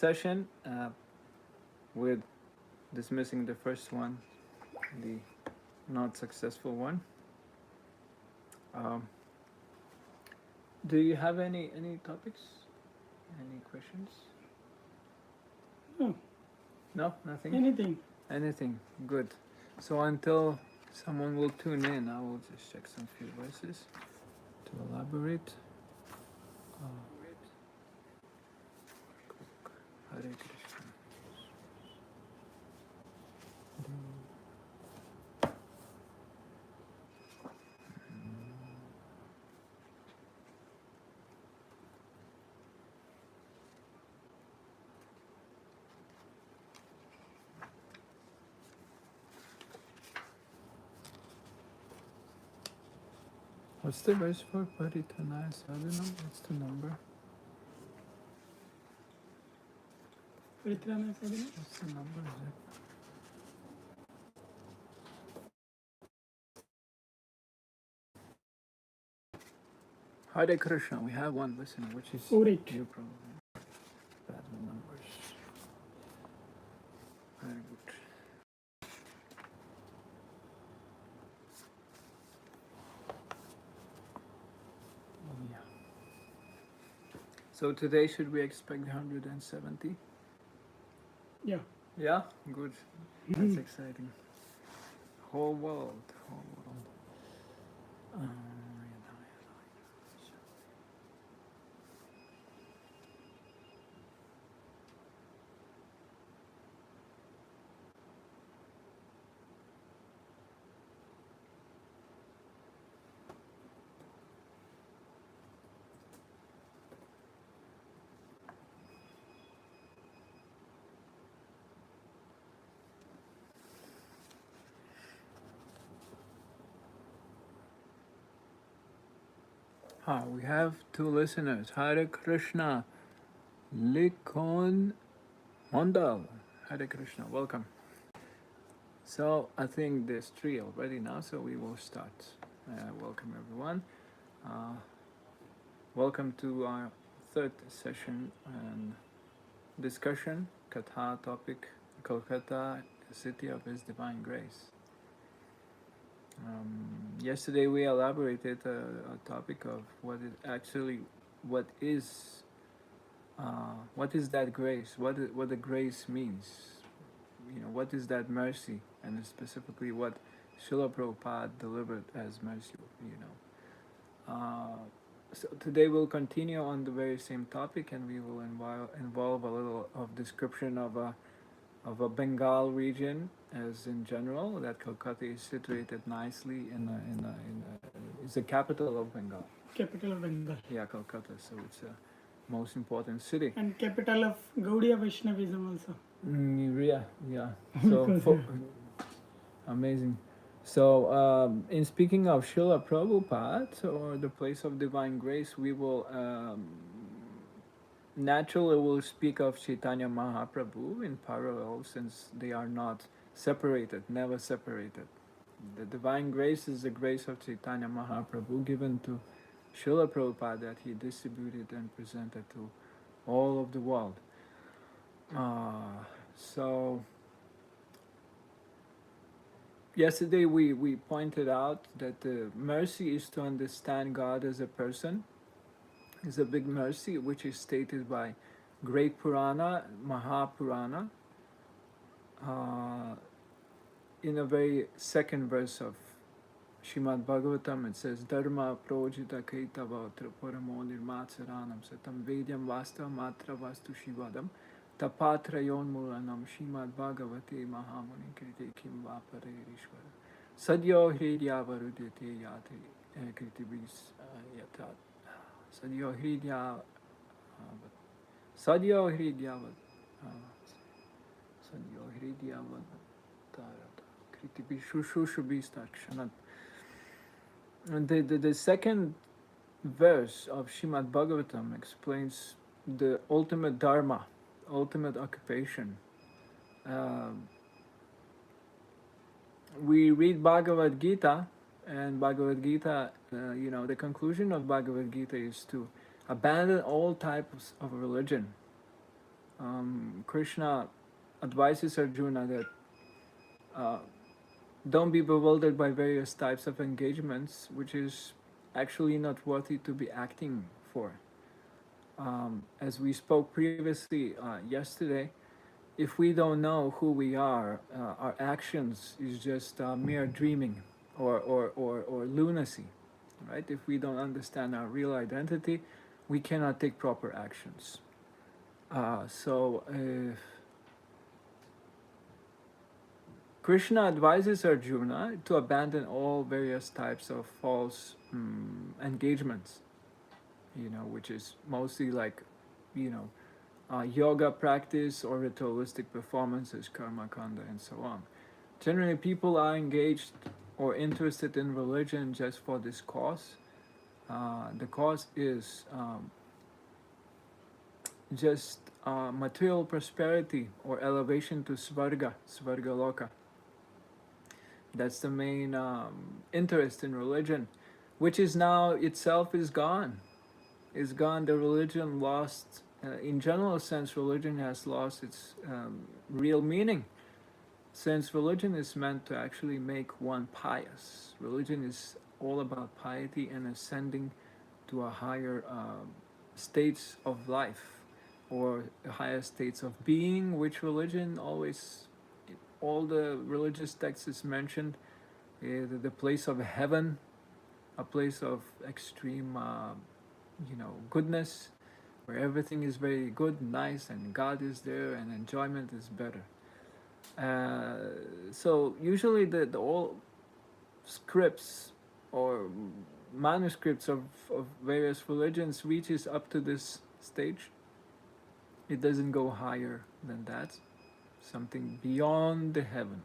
session with dismissing the first one, the not successful one. Um, do you have any topics? Any questions? No, No, nothing. anything. Anything. Good. So until someone will tune in, I will just check some few verses to elaborate. Hare Krishna. What's the verse for Paritanaya Sadhanam? What's the number? Paritrana sadhana. What's the number? Is it? Hare Krishna. We have one listener, which is 48. you probably. Bad with numbers. Very good. Yeah. So today should we expect 170? Yeah. Yeah, good. That's exciting. Whole world, whole world. We have two listeners. Hare Krishna, Likon Mondal. Hare Krishna, welcome. So I think there's three already now, so we will start. Welcome everyone. Uh, welcome to our third session and discussion, Katha topic, Kolkata, the city of His Divine Grace. Yesterday we elaborated a topic of what is that grace? What the grace means? What is that mercy, and specifically what Srila Prabhupada delivered as mercy. So today we'll continue on the very same topic, and we will involve a little of description of a Bengal region as in general. That Kolkata is situated nicely it's the capital of Bengal. Capital of Bengal. Yeah, Kolkata. So it's a most important city. And capital of Gaudiya Vaishnavism also. Yeah. So amazing. So, in speaking of Srila Prabhupada or the place of divine grace, we will naturally will speak of Chaitanya Mahaprabhu in parallel, since they are not separated, never separated. The divine grace is the grace of Chaitanya Mahaprabhu given to Srila Prabhupada that he distributed and presented to all of the world. So yesterday we pointed out that the mercy is to understand God as a person. Is a big mercy, which is stated by great Purana, Mahapurana, in a very second verse of Shrimad Bhagavatam. It says, Dharma projita kaitava tripuramo nirmatsaranam satam vedyam vasta matra vastu shivadam tapatrayon mulanam Shrimad Bhagavate Mahamuni kriti kim vapare rishvara sadyo hridyavarudyate yate kritibis yatat sadyo hridyavat sadyo hridyavat sadyo hridyavat tarata kritibi shushushubhistakshanat. And the second verse of Shrimad Bhagavatam explains the ultimate dharma, ultimate occupation. We read Bhagavad Gita, and Bhagavad Gita, the conclusion of Bhagavad Gita is to abandon all types of religion, Krishna advises Arjuna that uh, don't be bewildered by various types of engagements, which is actually not worthy to be acting for. As we spoke previously yesterday, if we don't know who we are, our actions is just mere dreaming or lunacy, right? If we don't understand our real identity, we cannot take proper actions. So Krishna advises Arjuna to abandon all various types of false engagements, which is mostly like, you know, yoga practice or ritualistic performances, karma kanda, and so on. Generally, people are engaged or interested in religion just for this cause. The cause is just material prosperity or elevation to svarga loka. That's the main interest in religion, which is now itself is gone. Is gone. The religion lost. In general sense, religion has lost its real meaning. Since religion is meant to actually make one pious, religion is all about piety and ascending to a higher states of life or higher states of being, which religion always, all the religious texts mentioned, the place of heaven, a place of extreme, goodness, where everything is very good, nice, and God is there, and enjoyment is better. So usually the all scripts or manuscripts of various religions reaches up to this stage. It doesn't go higher than that, something beyond the heaven.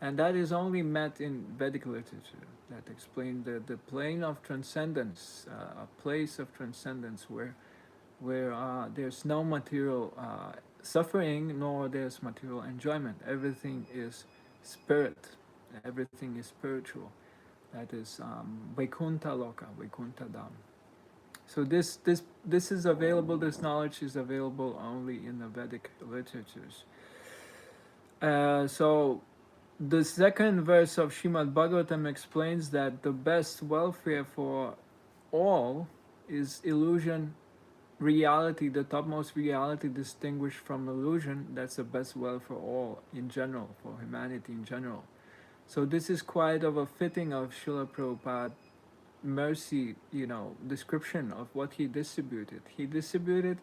And that is only met in Vedic literature that explain the plane of transcendence, a place of transcendence where there's no material suffering nor there's material enjoyment. Everything is spirit. Everything is spiritual. That is Vaikuntha Loka, Vaikuntha Dham. So this is available. This knowledge is available only in the Vedic literatures. So the second verse of Srimad Bhagavatam explains that the best welfare for all is illusion, reality, the topmost reality distinguished from illusion. That's the best well for all in general, for humanity in general. So this is quite of a fitting of Srila Prabhupada mercy, description of what he distributed. He distributed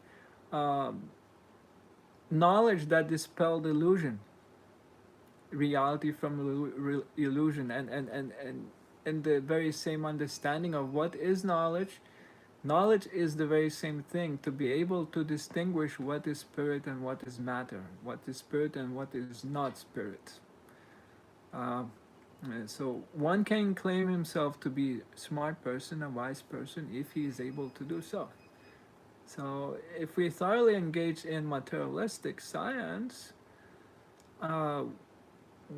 knowledge that dispelled illusion, reality from illusion, and the very same understanding of what is knowledge. Knowledge is the very same thing, to be able to distinguish what is spirit and what is matter, what is spirit and what is not spirit. Uh, so one can claim himself to be a smart person, a wise person, if he is able to do so. So if we thoroughly engage in materialistic science, uh,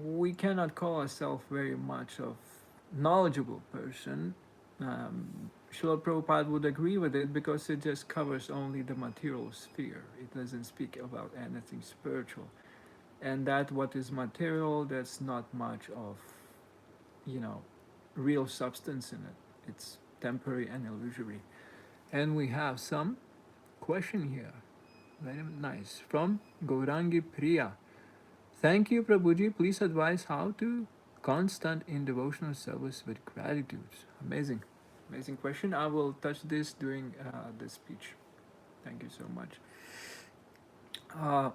we cannot call ourselves very much of knowledgeable person. Srila Prabhupada would agree with it because it just covers only the material sphere. It doesn't speak about anything spiritual. And that what is material, that's not much of, real substance in it. It's temporary and illusory. And we have some question here. Very nice. From Gaurangi Priya. Thank you, Prabhuji. Please advise how to constant in devotional service with gratitude. Amazing. Amazing question. I will touch this during the speech. Thank you so much. Uh,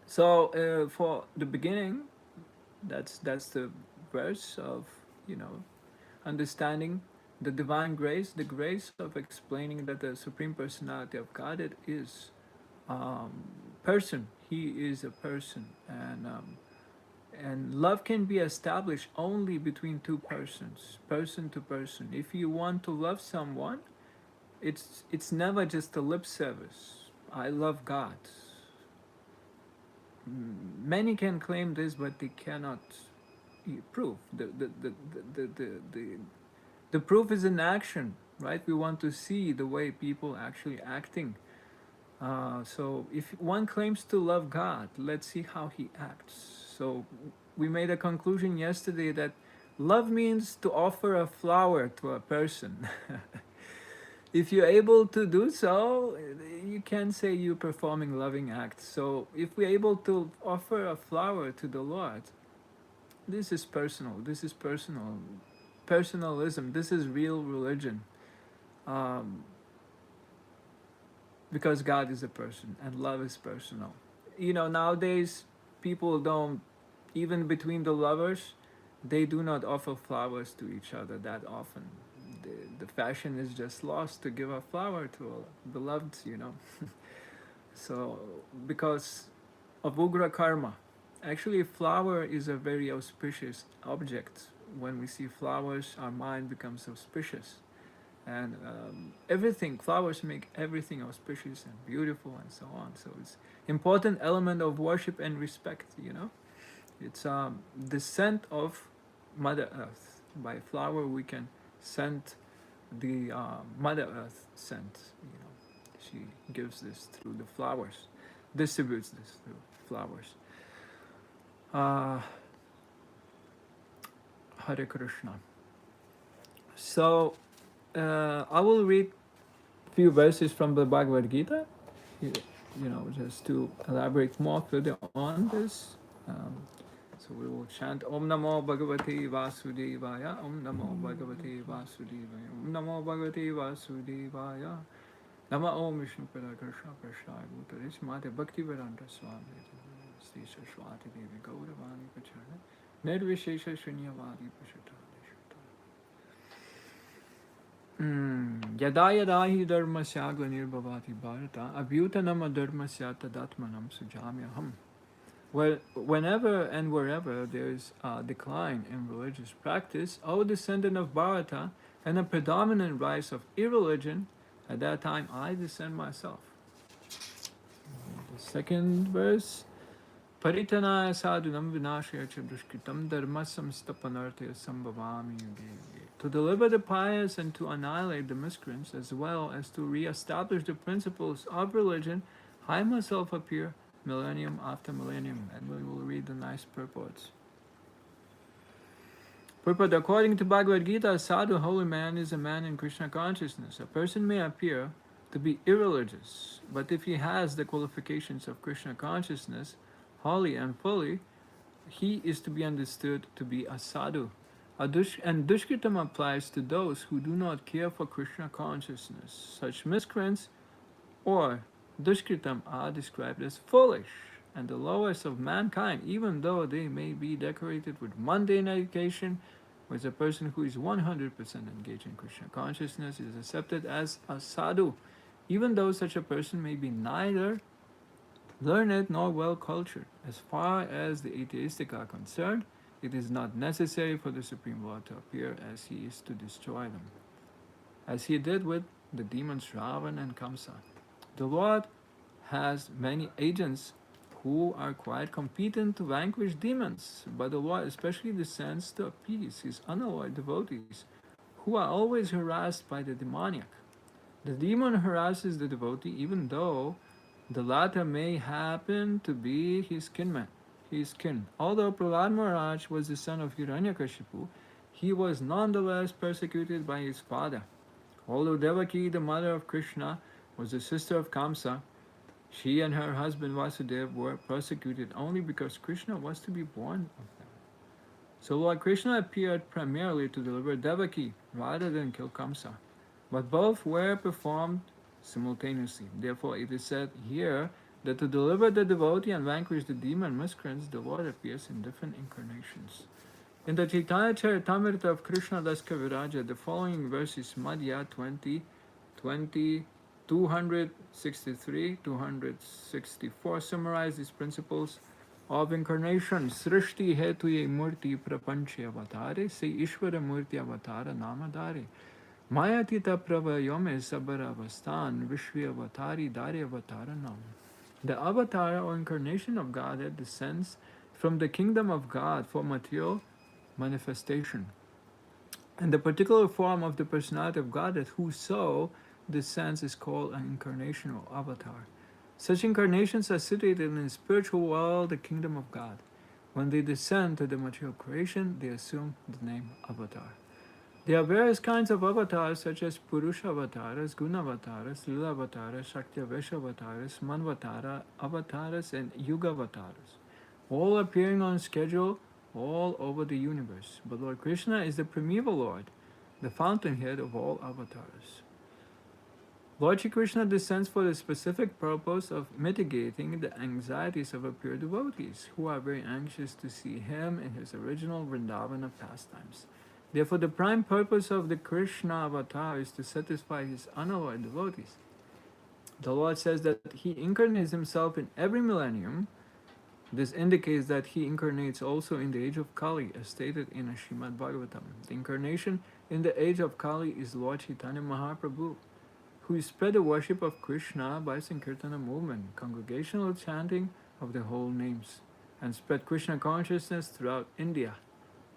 so for the beginning, that's the verse of understanding the divine grace, the grace of explaining that the Supreme Personality of Godhead is person. He is a person, and love can be established only between two persons, person to person. If you want to love someone, it's never just a lip service. I love God. Many can claim this, but they cannot prove. The proof is in action, right? We want to see the way people actually acting So if one claims to love God, let's see how he acts. So we made a conclusion yesterday that love means to offer a flower to a person. If you're able to do so, you can say you're performing loving acts. So if we're able to offer a flower to the Lord, this is personal. This is personal. Personalism. This is real religion. Um, because God is a person and love is personal. You know, nowadays people don't, even between the lovers, they do not offer flowers to each other that often. The fashion is just lost to give a flower to a beloved, you know. So, because of Ugra karma, actually, flower is a very auspicious object. When we see flowers, our mind becomes auspicious and everything flowers make everything auspicious and beautiful and so on, so it's important element of worship and respect, you know. It's the scent of Mother Earth. By flower we can scent the Mother Earth scent, you know. She gives this through the flowers, distributes this through flowers. uh, Hare Krishna. So I will read few verses from the Bhagavad Gita, you, you know, just to elaborate more further on this. So we will chant Om Namo Bhagavate Vasudevaya, Om Namo Bhagavate Vasudevaya, Om Namo Bhagavate Vasudevaya, Nama Om Vishnu Pada Krishna Prasthaya Bhutale Smate Bhakti Vedanta Swami Sri Saraswati Devi Gauravani Pacharna Nirvishesha Shunyavadi Pashata. Yada yada hi dharmasya glanirvavati bharata abhyutanam adharmasya tadatmanam sujamyaham. Well, whenever and wherever there is a decline in religious practice, O descendant of Bharata, and a predominant rise of irreligion, at that time I descend myself. The second verse. Paritanaya sadhunam vinashaya cha dushkritam dharmasam stapanartya sambhavami yuge yuge. To deliver the pious and to annihilate the miscreants, as well as to re-establish the principles of religion, I myself appear millennium after millennium. And we will read the nice purports. Purport: according to Bhagavad Gita, a sadhu, holy man, is a man in Krishna consciousness. A person may appear to be irreligious, but if he has the qualifications of Krishna consciousness, wholly and fully, he is to be understood to be a sadhu. And dushkritam applies to those who do not care for Krishna consciousness. Such miscreants or dushkritam are described as foolish and the lowest of mankind, even though they may be decorated with mundane education, whereas a person who is 100% engaged in Krishna consciousness is accepted as a sadhu, even though such a person may be neither learned nor well cultured. As far as the atheistic are concerned, it is not necessary for the Supreme Lord to appear, as he is to destroy them, as he did with the demons Ravan and Kamsa. The Lord has many agents who are quite competent to vanquish demons, but the Lord especially descends to appease his unalloyed devotees, who are always harassed by the demoniac. The demon harasses the devotee even though the latter may happen to be his kinman, his kin. Although Prahlad Maharaj was the son of Hiranyakashipu, he was nonetheless persecuted by his father. Although Devaki, the mother of Krishna, was the sister of Kamsa, she and her husband Vasudeva were persecuted only because Krishna was to be born of them. So Lord Krishna appeared primarily to deliver Devaki rather than kill Kamsa, but both were performed simultaneously. Therefore, it is said here that to deliver the devotee and vanquish the demon miscreants, the Lord appears in different incarnations. In the Chaitanya Charitamrita of Krishna Das Kaviraja, the following verses, Madhya 20, 263, 264, summarize these principles of incarnation. Srishti hetuye murti prapanche avatare, se ishvara murti avatara namadare. Mayatita pravayome sabaravastan vishvi avatari dari avataranam. The avatar or incarnation of Godhead descends from the kingdom of God for material manifestation. And the particular form of the personality of Godhead who so descends is called an incarnational avatar. Such incarnations are situated in the spiritual world, the kingdom of God. When they descend to the material creation, they assume the name avatar. There are various kinds of avatars such as Purusha avatars, Guna avatars, Lila avatars, Shaktiavesha avatars, Manvatara avatars, and Yuga avatars, all appearing on schedule all over the universe. But Lord Krishna is the primeval Lord, the fountainhead of all avatars. Lord Shri Krishna descends for the specific purpose of mitigating the anxieties of pure devotees who are very anxious to see him in his original Vrindavana pastimes. Therefore, the prime purpose of the Krishna avatar is to satisfy his unalloyed devotees. The Lord says that he incarnates himself in every millennium. This indicates that he incarnates also in the age of Kali, as stated in Srimad Bhagavatam. The incarnation in the age of Kali is Lord Chaitanya Mahaprabhu, who spread the worship of Krishna by Sankirtana movement, congregational chanting of the whole names, and spread Krishna consciousness throughout India.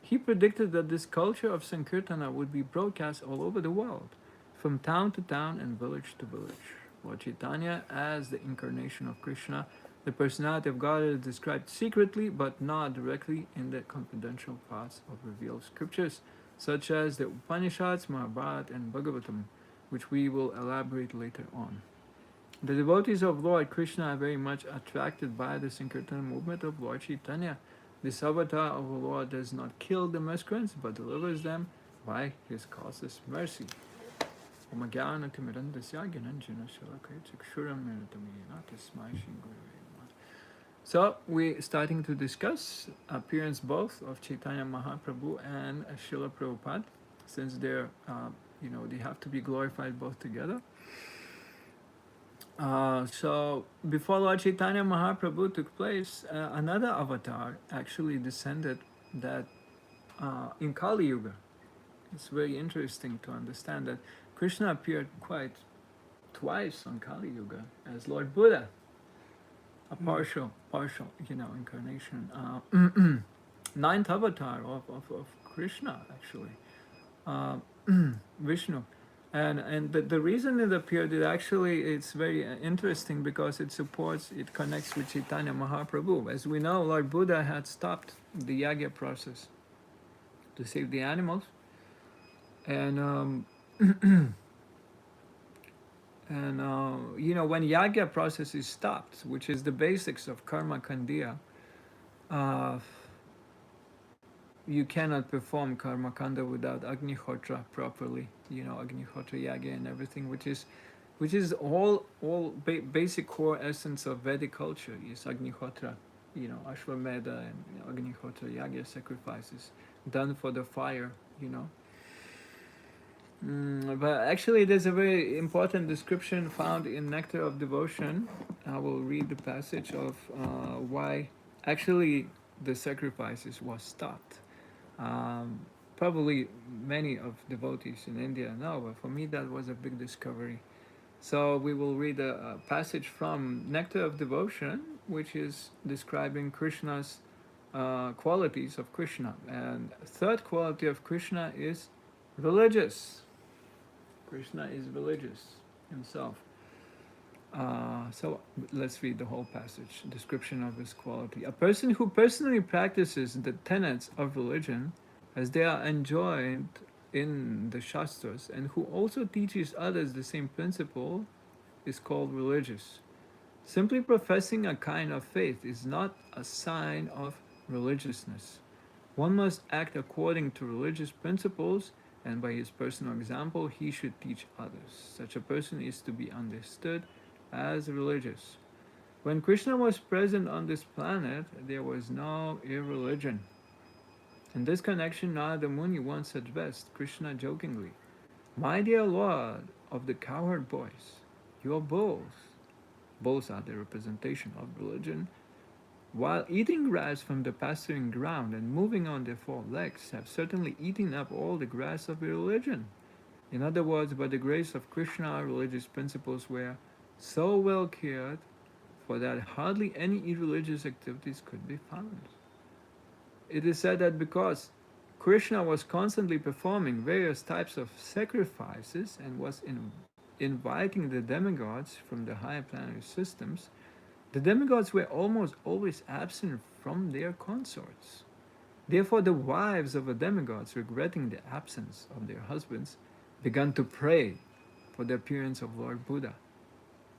He predicted that this culture of Sankirtana would be broadcast all over the world, from town to town and village to village. Lord Chaitanya, as the incarnation of Krishna, the personality of God, is described secretly but not directly in the confidential parts of revealed scriptures, such as the Upanishads, Mahabharata, and Bhagavatam, which we will elaborate later on. The devotees of Lord Krishna are very much attracted by the Sankirtan movement of Lord Chaitanya. This avatar of the Lord does not kill the miscreants, but delivers them by his causeless mercy. So we're starting to discuss appearance both of Chaitanya Mahaprabhu and Srila Prabhupada, since they're they have to be glorified both together. So before Lord Chaitanya Mahaprabhu took place, another avatar actually descended that in Kali Yuga. It's very interesting to understand that Krishna appeared quite twice on Kali Yuga as Lord Buddha, a partial incarnation. Ninth avatar of Krishna actually, Vishnu. And the reason it appeared, it's very interesting because it connects with Chaitanya Mahaprabhu. As we know, Lord Buddha had stopped the yagya process to save the animals, and when yagya process is stopped, which is the basics of karma kandya, uh, you cannot perform karma kanda without agnihotra properly. Agnihotra yaga and everything, which is all basic core essence of Vedic culture is agnihotra. Ashwamedha and agnihotra yaga sacrifices done for the fire. But actually, there's a very important description found in Nectar of Devotion. I will read the passage of why actually the sacrifices was stopped. Probably many of devotees in India know, but for me that was a big discovery. So we will read a passage from Nectar of Devotion, which is describing Krishna's qualities of Krishna. And third quality of Krishna is religious. Krishna is religious himself. So let's read the whole passage, description of his quality. A person who personally practices the tenets of religion as they are enjoined in the Shastras and who also teaches others the same principle is called religious. Simply professing a kind of faith is not a sign of religiousness. One must act according to religious principles, and by his personal example he should teach others. Such a person is to be understood as religious. When Krishna was present on this planet, there was no irreligion. In this connection, Narada Muni once addressed Krishna jokingly, "My dear Lord of the cowherd boys, you are bulls." Bulls are the representation of religion. While eating grass from the pasturing ground and moving on their four legs, have certainly eaten up all the grass of religion. In other words, by the grace of Krishna, religious principles were so well cared for that hardly any irreligious activities could be found. It is said that because Krishna was constantly performing various types of sacrifices and was inviting the demigods from the higher planetary systems, the demigods were almost always absent from their consorts. Therefore, the wives of the demigods, regretting the absence of their husbands, began to pray for the appearance of Lord Buddha,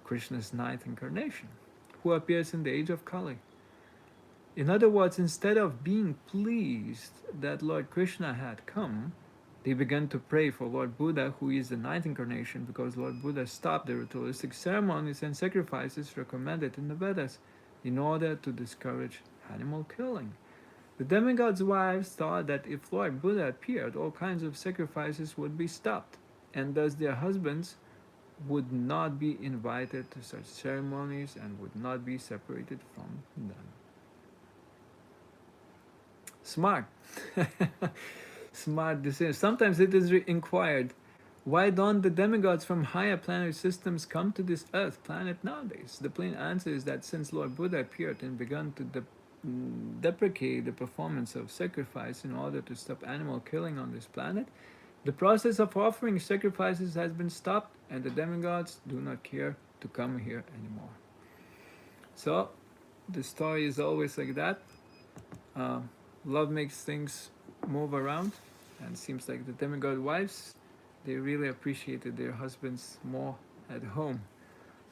Krishna's ninth incarnation, who appears in the age of Kali. In other words, instead of being pleased that Lord Krishna had come, they began to pray for Lord Buddha, who is the ninth incarnation, because Lord Buddha stopped the ritualistic ceremonies and sacrifices recommended in the Vedas in order to discourage animal killing. The demigods' wives thought that if Lord Buddha appeared, all kinds of sacrifices would be stopped, and thus their husbands would not be invited to such ceremonies and would not be separated from them. Smart. Smart decision. Sometimes it is inquired, why don't the demigods from higher planetary systems come to this earth planet nowadays? The plain answer is that since Lord Buddha appeared and began to deprecate the performance of sacrifice in order to stop animal killing on this planet, the process of offering sacrifices has been stopped and the demigods do not care to come here anymore. So, the story is always like that. Love makes things move around, and it seems like the demigod wives, they really appreciated their husbands more at home.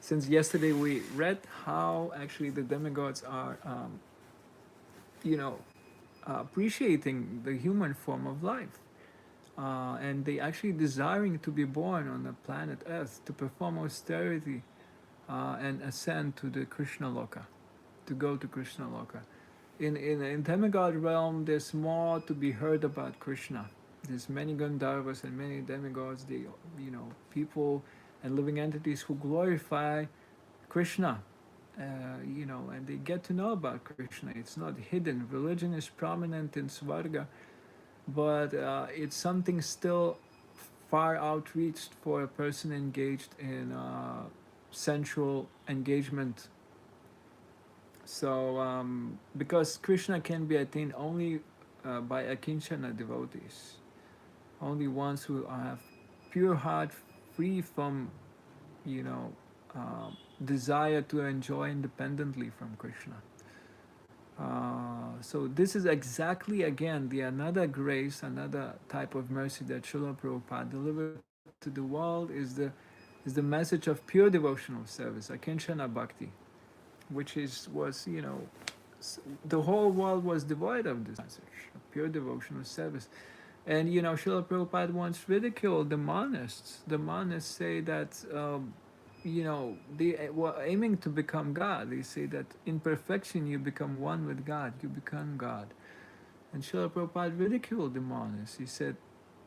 Since yesterday we read how actually the demigods are, appreciating the human form of life. And they actually desiring to be born on the planet Earth to perform austerity and ascend to the Krishna Loka, to go to Krishna Loka. In demigod realm, there's more to be heard about Krishna. There's many Gandharvas and many demigods, they, people and living entities who glorify Krishna, and they get to know about Krishna. It's not hidden. Religion is prominent in Svarga, but it's something still far outreached for a person engaged in sensual engagement. So, because Krishna can be attained only by akinchana devotees, only ones who have pure heart, free from, desire to enjoy independently from Krishna. So this is exactly again another grace, another type of mercy that Srila Prabhupada delivered to the world is the message of pure devotional service, akinchana bhakti, which was the whole world was devoid of this message of pure devotional service. And Srila Prabhupada once ridiculed the monists. The monists say that they were aiming to become God. They say that in perfection you become one with God, you become God. And Srila Prabhupada ridiculed the monists. He said,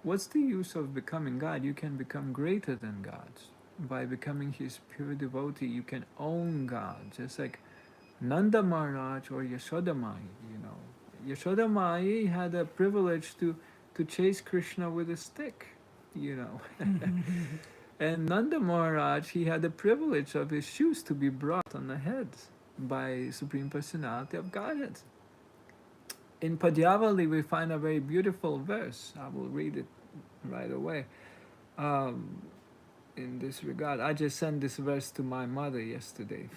what's the use of becoming God? You can become greater than God. By becoming his pure devotee, you can own God. Just like Nanda Maharaj or Yashoda Mai, Yashoda Mai had a privilege to chase Krishna with a stick, And Nanda Maharaj, he had the privilege of his shoes to be brought on the head by Supreme Personality of Godhead. In Padyavali, we find a very beautiful verse. I will read it right away. In this regard, I just sent this verse to my mother yesterday.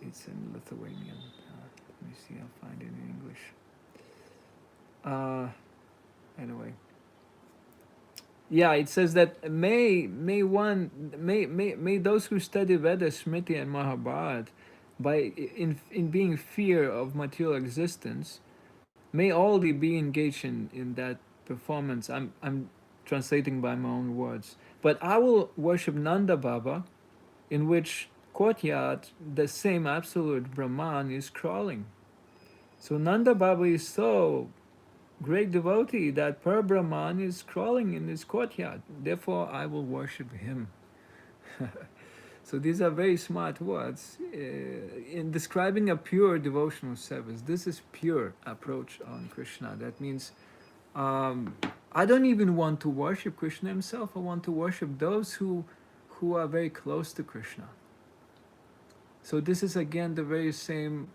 It's in Lithuanian. Let me see, I'll find it in English. Anyway, yeah, it says that may those who study Vedas, Smriti, and Mahabharata, by in being fear of material existence, may all be engaged in that performance. I'm translating by my own words. But I will worship Nanda Baba, in which courtyard the same absolute Brahman is crawling. So Nanda Baba is so great devotee that per Brahman is crawling in his courtyard. Therefore, I will worship him. So these are very smart words in describing a pure devotional service. This is pure approach on Krishna. That means I don't even want to worship Krishna himself. I want to worship those who are very close to Krishna. So this is again the very same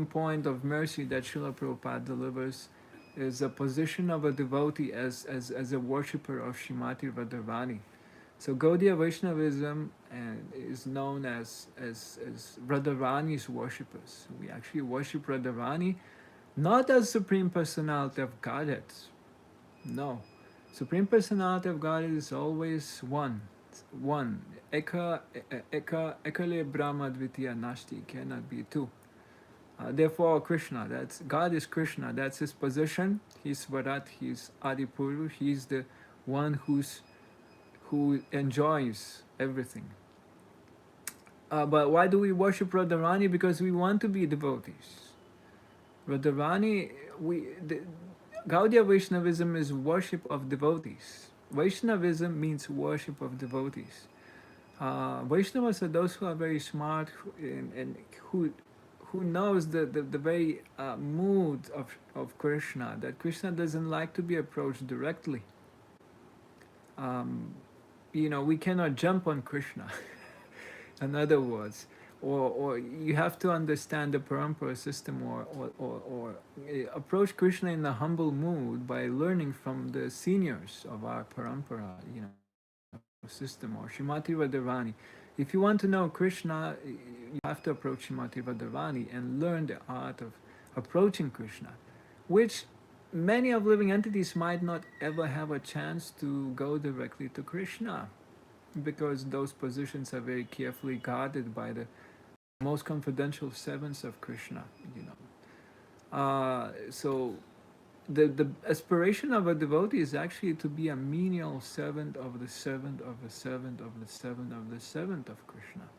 point of mercy that Srila Prabhupada delivers is a position of a devotee as a worshipper of Shrimati Radharani. So Gaudiya Vaishnavism is known as Radharani's worshippers. We actually worship Radharani not as Supreme Personality of Godhead. No. Supreme Personality of Godhead is always one. One. Ekale Brahma Dvitiya Nashti, cannot be two. Therefore, Krishna, that's God is Krishna. That's his position. He's Swarat. He's Adipuru. He's the one who enjoys everything. But why do we worship Radharani? Because we want to be devotees. Radharani, Gaudiya Vaishnavism is worship of devotees. Vaishnavism means worship of devotees. Vaishnavas are those who are very smart and who knows the very mood of Krishna, that Krishna doesn't like to be approached directly. We cannot jump on Krishna. In other words, or you have to understand the parampara system, or approach Krishna in a humble mood by learning from the seniors of our parampara, system, or Shrimati Radharani. If you want to know Krishna, you have to approach Shrimati Radharani and learn the art of approaching Krishna, which many of living entities might not ever have a chance to go directly to Krishna, because those positions are very carefully guarded by the most confidential servants of Krishna. So the aspiration of a devotee is actually to be a menial servant of the servant of the servant of the servant of the servant of Krishna.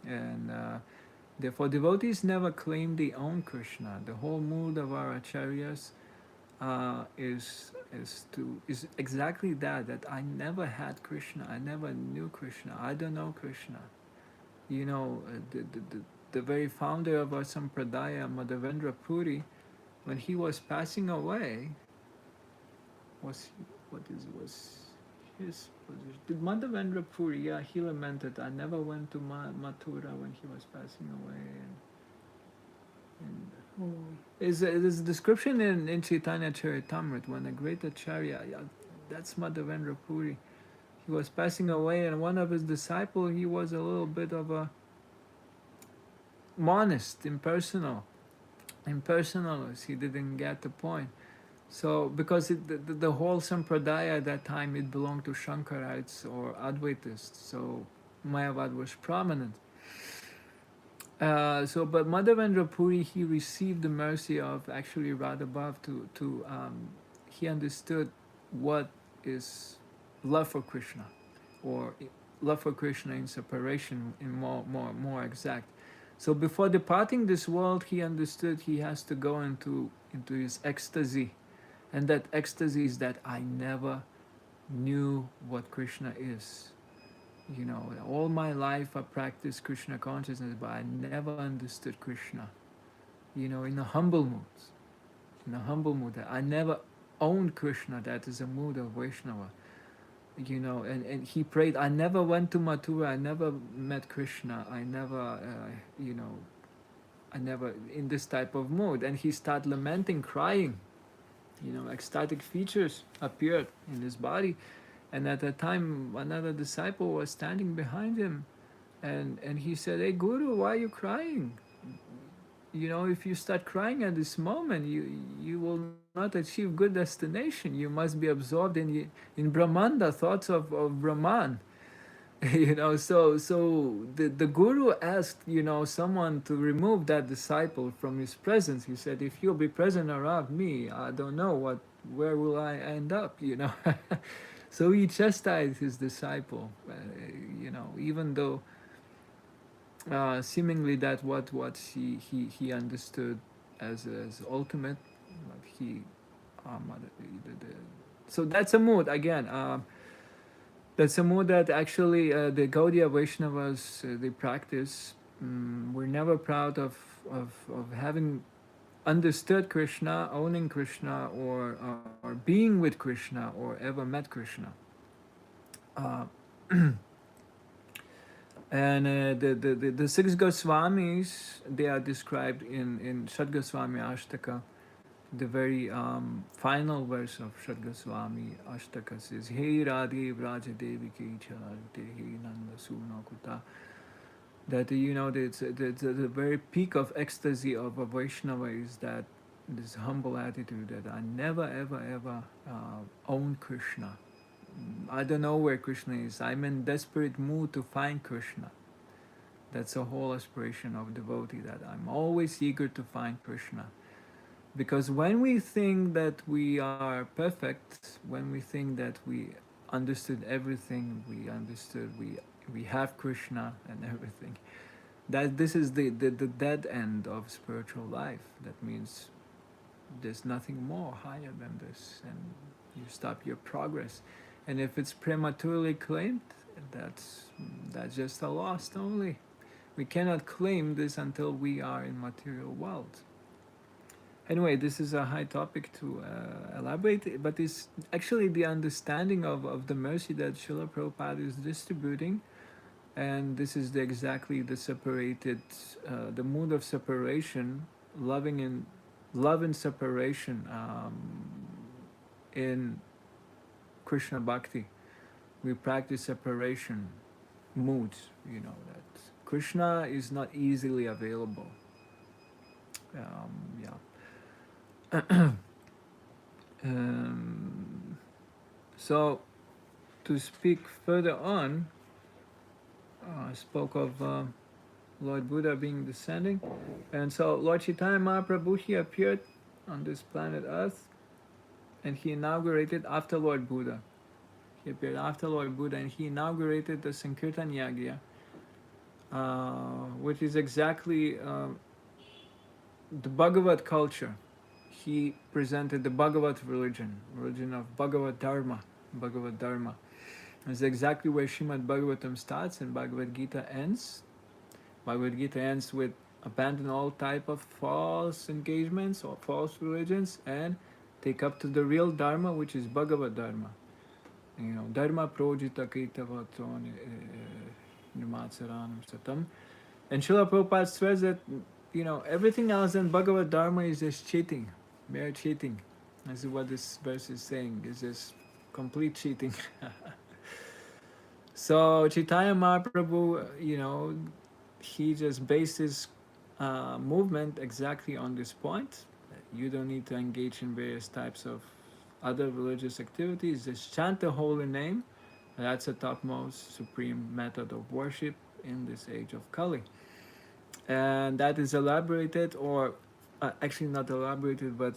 And therefore, devotees never claim they own Krishna. The whole mood of our acharyas is exactly that I never had Krishna, I never knew Krishna, I don't know Krishna. The very founder of our Sampradaya, Madhavendra Puri, when he was passing away, was his position? Did Madhavendra Puri? Yeah, he lamented, I never went to Mathura when he was passing away. And there's a description in Chaitanya Charitamrita when a great acharya, that's Madhavendra Puri, he was passing away, and one of his disciples, he was a little bit of a monist, impersonalist. He didn't get the point. So, because the whole sampradaya at that time, it belonged to Shankarites or Advaitists, so Mayavad was prominent. But Madhavendra Puri, he received the mercy of actually Radhabhav he understood what is love for Krishna, or love for Krishna in separation, in more exact. So before departing this world, he understood he has to go into his ecstasy, and that ecstasy is that I never knew what Krishna is. All my life I practiced Krishna consciousness, but I never understood Krishna. In a humble mood. In a humble mood. I never owned Krishna. That is a mood of Vaishnava. And he prayed, I never went to Mathura, I never met Krishna, I never, in this type of mood. And he started lamenting, crying. Ecstatic features appeared in his body. And at that time, another disciple was standing behind him. And he said, hey, Guru, why are you crying? If you start crying at this moment, you will not achieve good destination. You must be absorbed in Brahmanda, thoughts of Brahman. So the Guru asked, someone to remove that disciple from his presence. He said, if you'll be present around me, I don't know where will I end up, So he chastised his disciple, even though seemingly that what he understood as ultimate, but so that's a mood again. That's a mood that actually the Gaudiya Vaishnavas they practice. We're never proud of having understood Krishna, owning Krishna, or being with Krishna, or ever met Krishna. And the six Goswamis, they are described in Shad Goswami Ashtaka. the very final verse of Shad Goswami Ashtakas is Hey Radhe Vraja Devi Ki Charite Hey Nanda Suna Kuta. That the very peak of ecstasy of a Vaishnava is that this humble attitude that I never ever ever own Krishna. I don't know where Krishna is. I'm in desperate mood to find Krishna. That's the whole aspiration of devotee, that I'm always eager to find Krishna. Because when we think that we are perfect, when we think that we understood everything, we have Krishna and everything, that this is the dead end of spiritual life. That means there's nothing more higher than this, and you stop your progress. And if it's prematurely claimed, that's that's just a lost only. We cannot claim this until we are in material world. Anyway, this is a high topic to elaborate, but it's actually the understanding of the mercy that Srila Prabhupada is distributing, and this is exactly the separated, the mood of separation, loving in love and separation in Krishna Bhakti. We practice separation moods, that Krishna is not easily available. Yeah. Um, so, to speak further on, I spoke of Lord Buddha being descending, and so Lord Chaitanya Mahaprabhu, he appeared on this planet Earth, and he inaugurated after Lord Buddha. He appeared after Lord Buddha, and he inaugurated the Sankirtan Yagya, which is exactly the Bhagavad culture. He presented the Bhagavad religion of Bhagavad Dharma. Bhagavad Dharma. It's exactly where Srimad Bhagavatam starts and Bhagavad Gita ends. Bhagavad Gita ends with abandon all type of false engagements or false religions and take up to the real Dharma, which is Bhagavad Dharma. Dharma projita kaitavaton nirmatsaranam satam. And Srila Prabhupada says that, everything else in Bhagavad Dharma is just cheating, mere cheating. This is what this verse is saying, is just complete cheating. So Chaitanya Mahaprabhu, he just based his movement exactly on this point. You don't need to engage in various types of other religious activities. Just chant the holy name. That's the topmost supreme method of worship in this age of Kali. And that is elaborated, or actually not elaborated, but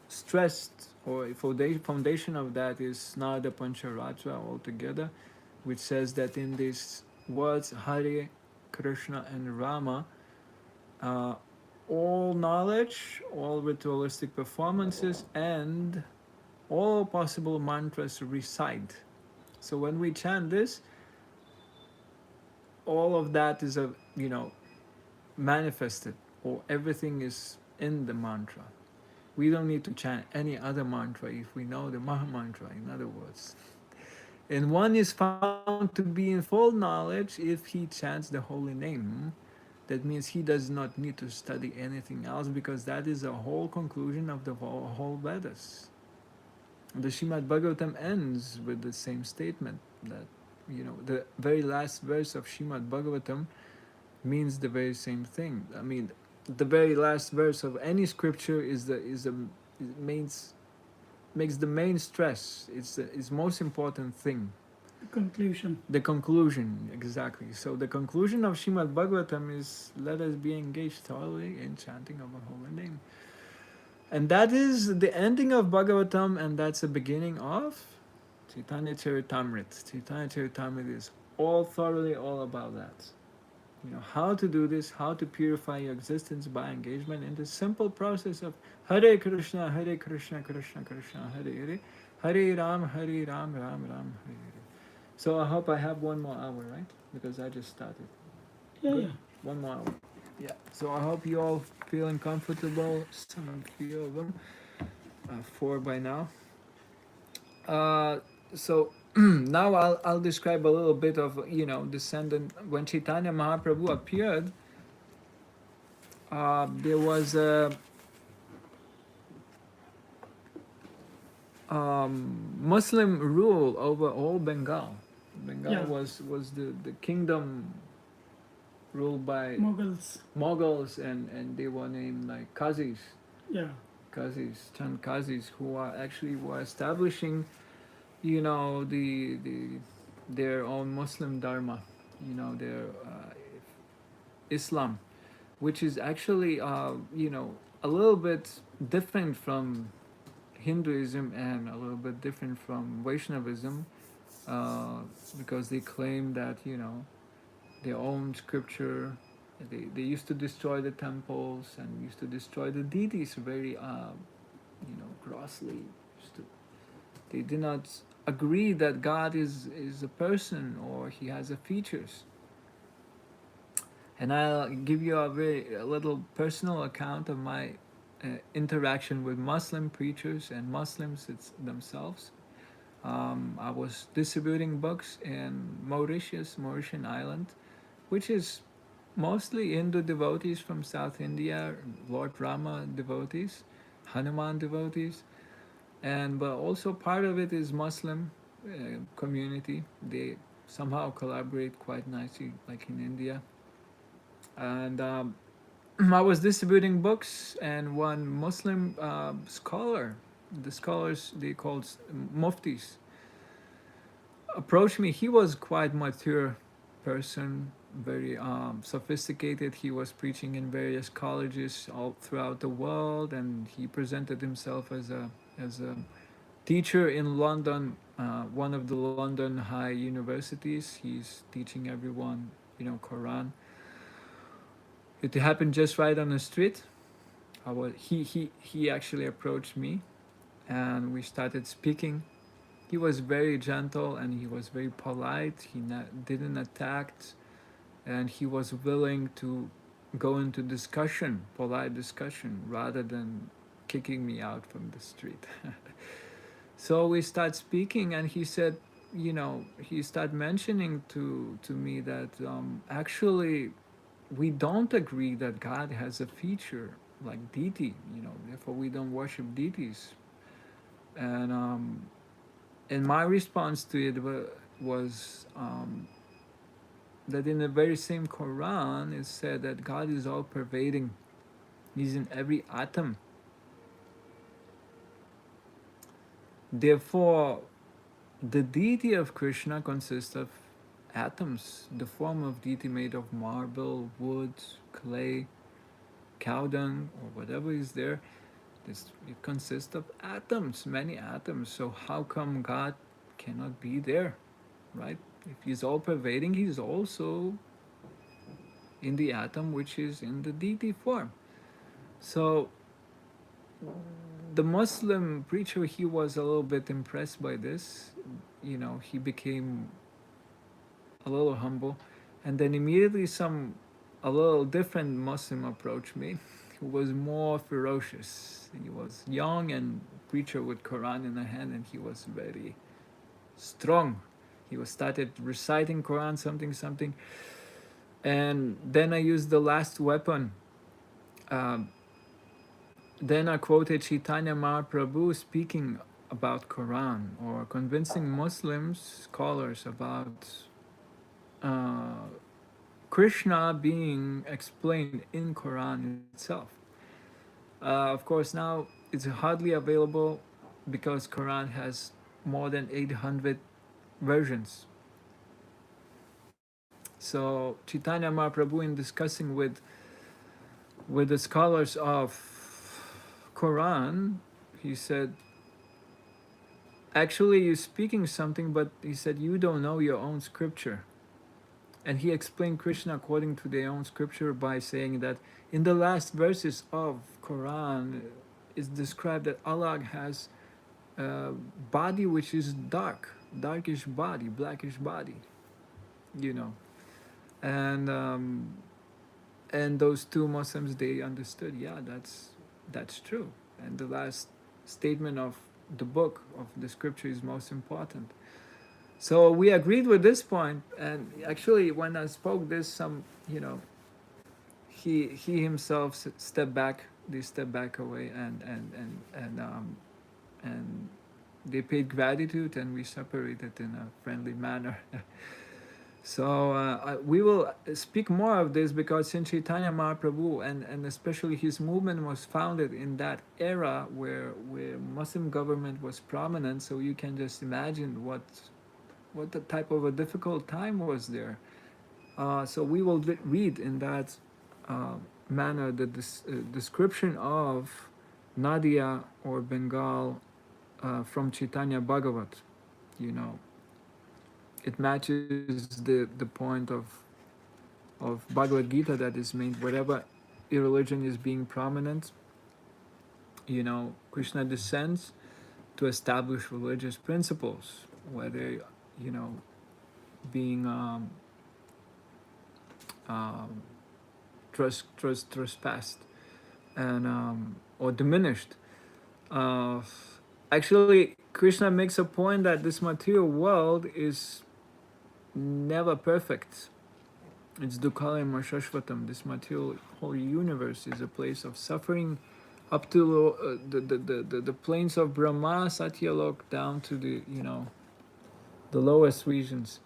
stressed, or foundation of that is Nada Pancharatra altogether, which says that in these words Hare, Krishna, and Rama, uh, all knowledge, all ritualistic performances, and all possible mantras reside. So when we chant this, all of that is manifested, or everything is in the mantra. We don't need to chant any other mantra if we know the Maha Mantra, in other words. And one is found to be in full knowledge if he chants the holy name. That means he does not need to study anything else, because that is the whole conclusion of the whole Vedas. The Srimad Bhagavatam ends with the same statement that, the very last verse of Srimad Bhagavatam means the very same thing. I mean, the very last verse of any scripture makes the main stress. It's most important thing. The conclusion. The conclusion, exactly. So the conclusion of Srimad Bhagavatam is, let us be engaged thoroughly in chanting of a holy name. And that is the ending of Bhagavatam, and that's the beginning of Chaitanya Charitamrita. Chaitanya Charitamrita is all thoroughly all about that. How to do this, how to purify your existence by engagement in the simple process of Hare Krishna, Krishna Krishna, Hare Hare, Hare Ram, Ram Ram, Hare Hare. So I hope I have 1 more hour, right? Because I just started. Yeah, Good? yeah. 1 more hour. Yeah. So I hope you all feeling comfortable. Some few of them. 4 by now. So now I'll describe a little bit of descendant. When Chaitanya Mahaprabhu appeared, there was Muslim rule over all Bengal. Bengal Yeah, was the kingdom ruled by Mughals. Mughals, and they were named like Qazis, Yeah, Chand Qazis, who are actually were establishing, the their own Muslim dharma, their Islam, which is actually a little bit different from Hinduism and a little bit different from Vaishnavism, uh, because they claim that their own scripture. They used to destroy the temples and used to destroy the deities very grossly. They did not agree that God is a person or he has a features. And I'll give you a little personal account of my interaction with Muslim preachers and Muslims themselves. I was distributing books in Mauritian island, which is mostly Hindu devotees from South India, Lord Rama devotees, Hanuman devotees, and but also part of it is Muslim community. They somehow collaborate quite nicely, like in India. And I was distributing books, and one Muslim scholar, the scholars they called muftis, approached me. He was quite mature person, very sophisticated. He was preaching in various colleges all throughout the world, and he presented himself as a teacher in London, one of the London high universities. He's teaching everyone, Quran. It happened just right on the street. He actually approached me, and we started speaking. He was very gentle and he was very polite. He didn't attack, and he was willing to go into discussion, polite discussion, rather than kicking me out from the street. So we start speaking, and he said, he started mentioning to me that actually we don't agree that God has a feature like deity, therefore we don't worship deities. And my response to it was that in the very same Quran it said that God is all pervading. He's in every atom. Therefore, the deity of Krishna consists of atoms, the form of deity made of marble, wood, clay, cow dung, or whatever is there. It consists of atoms, many atoms. So how come God cannot be there, right? If he's all pervading, he's also in the atom, which is in the deity form. So the Muslim preacher, he was a little bit impressed by this. He became a little humble, and then immediately a little different Muslim approached me, who was more ferocious. He was young and preacher with Quran in the hand, and he was very strong. He was started reciting Quran, something, something, and then I used the last weapon. Um, then I quoted Chaitanya Mahaprabhu speaking about Quran or convincing Muslims scholars about uh, Krishna being explained in Quran itself. Of course, now it's hardly available because Quran has more than 800 versions. So Chaitanya Mahaprabhu, in discussing with the scholars of Quran, he said, actually you're speaking something, but he said you don't know your own scripture. And he explained Krishna according to their own scripture by saying that in the last verses of Quran is described that Allah has a body which is darkish body, blackish body, you know. And and those two Muslims, they understood, yeah, that's true. And the last statement of the book of the scripture is most important. So we agreed with this point, and actually, when I spoke this, he himself stepped back. They stepped back away, and they paid gratitude, and we separated in a friendly manner. So we will speak more of this because Saint Chaitanya Mahaprabhu and especially his movement was founded in that era where Muslim government was prominent. So you can just imagine what the type of a difficult time was there. So we will read in that uh, manner the description of Nadia or Bengal from Chaitanya Bhagavat. You know, it matches the point of Bhagavad Gita that is made wherever irreligion is being prominent. You know, Krishna descends to establish religious principles, whether you know being um, trespassed and or diminished. Uh, Actually, Krishna makes a point that this material world is never perfect. It's Dukhalayam Shashvatam. This material whole universe is a place of suffering up to the plains of Brahma, Satyalok, down to the the lowest regions.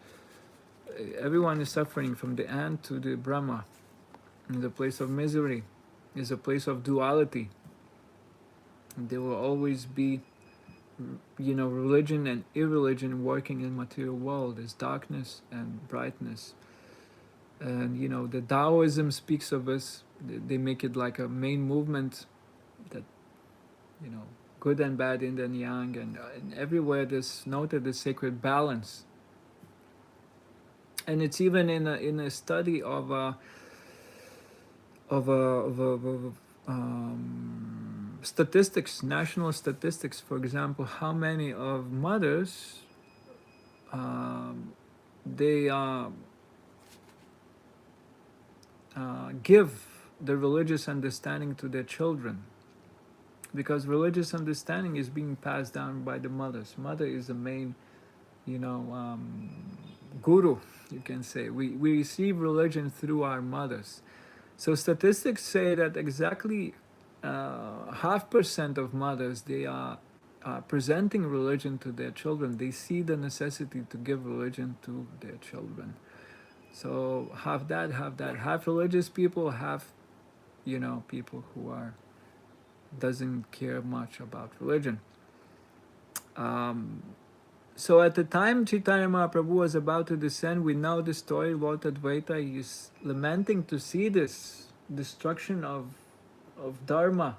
Everyone is suffering from the ant to the Brahma. And the place of misery is a place of duality. There will always be religion and irreligion working in material world. There's darkness and brightness. And the Taoism speaks of us. They make it like a main movement that you know good and bad, yin and yang, and everywhere there's noted the sacred balance. And it's even in a study of statistics, national statistics, for example, how many of mothers they give the religious understanding to their children, because religious understanding is being passed down by the mothers. Mother is the main, you know, guru, you can say. We receive religion through our mothers. So statistics say that exactly 0.5% of mothers, they are presenting religion to their children. They see the necessity to give religion to their children. So half that, half that, half religious people, half people who are doesn't care much about religion. Um, so at the time Chaitanya Mahaprabhu was about to descend, we know the story. Lord Advaita is lamenting to see this destruction of dharma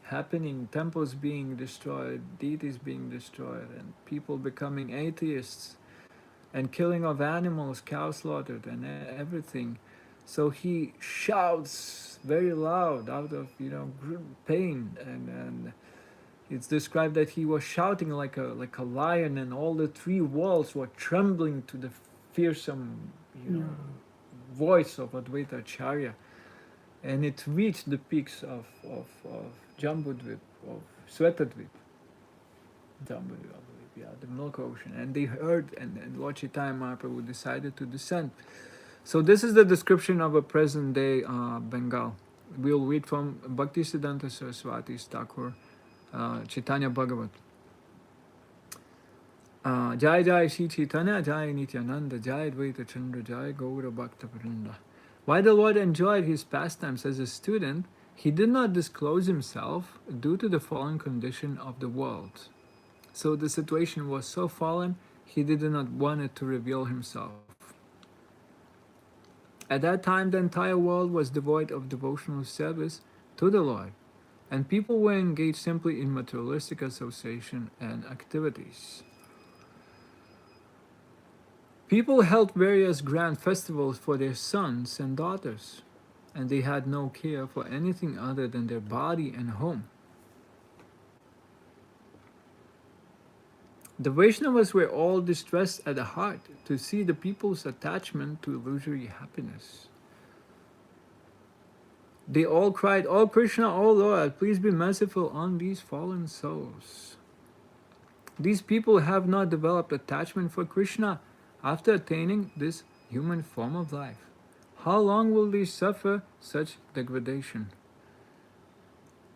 happening, temples being destroyed, deities being destroyed, and people becoming atheists, and killing of animals, cows slaughtered, and everything. So he shouts very loud out of pain, and it's described that he was shouting like a lion, and all the three walls were trembling to the fearsome voice of Advaita Acharya, and it reached the peaks of Jambudvip, of Svetadvip, Jambudvip, I believe, yeah, the Milk Ocean, and they heard, and Lord Chaitanya Mahaprabhu decided to descend. So this is the description of a present day Bengal. We'll read from Bhaktisiddhanta Saraswati's Thakur, Chaitanya Bhagavat. Jai Jai Shri Chaitanya, Jai Nityananda, Jai Advaita Chandra, Jai Gaura Bhakta Vrinda. Why the Lord enjoyed his pastimes as a student, he did not disclose himself due to the fallen condition of the world. So the situation was so fallen, he did not want it to reveal himself. At that time, the entire world was devoid of devotional service to the Lord, and people were engaged simply in materialistic association and activities. People held various grand festivals for their sons and daughters, and they had no care for anything other than their body and home. The Vaishnavas were all distressed at the heart to see the people's attachment to illusory happiness. They all cried, "Oh Krishna, oh Lord, please be merciful on these fallen souls." These people have not developed attachment for Krishna after attaining this human form of life. How long will they suffer such degradation?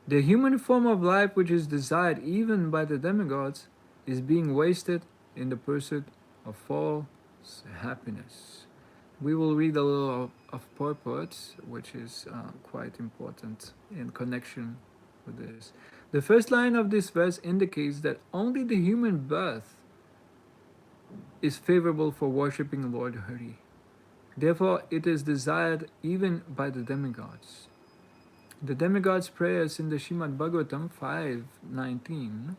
The human form of life, which is desired even by the demigods, is being wasted in the pursuit of false happiness. We will read a little of purport, which is quite important in connection with this. The first line of this verse indicates that only the human birth is favorable for worshipping Lord Hari. Therefore, it is desired even by the demigods. The demigods' prayers in the Srimad Bhagavatam 5:19,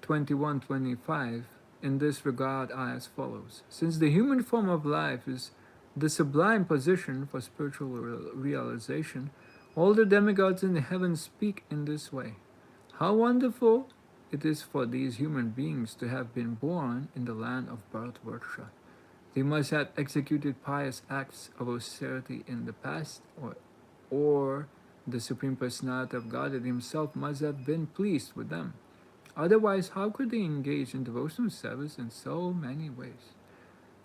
21-25 in this regard are as follows. Since the human form of life is the sublime position for spiritual realization, all the demigods in the heavens speak in this way. How wonderful it is for these human beings to have been born in the land of Bharatvarsha. They must have executed pious acts of austerity in the past, or the Supreme Personality of Godhead Himself must have been pleased with them. Otherwise, how could they engage in devotional service in so many ways?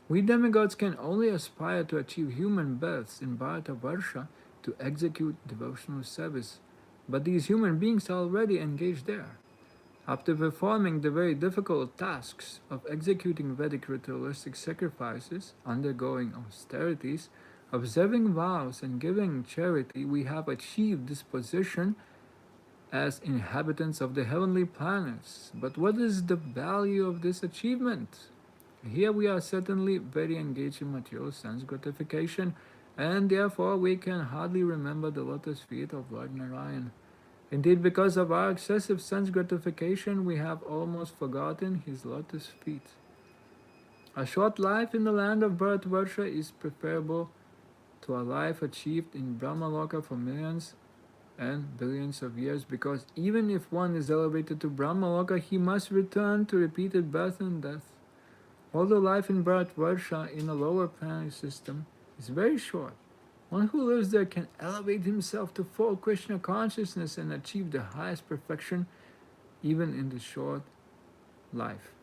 We demigods can only aspire to achieve human births in Bharatavarsha to execute devotional service, but these human beings are already engaged there. After performing the very difficult tasks of executing Vedic ritualistic sacrifices, undergoing austerities, observing vows, and giving charity, we have achieved this position as inhabitants of the heavenly planets. But what is the value of this achievement? Here we are certainly very engaged in material sense gratification, and therefore we can hardly remember the lotus feet of Lord Narayan. Indeed, because of our excessive sense gratification, we have almost forgotten his lotus feet. A short life in the land of Bharatvarsha is preferable to a life achieved in Brahmaloka for millions and billions of years, because even if one is elevated to Brahmaloka, he must return to repeated birth and death. Although life in Bharatvarsha in a lower planetary system is very short, one who lives there can elevate himself to full Krishna consciousness and achieve the highest perfection even in this short life,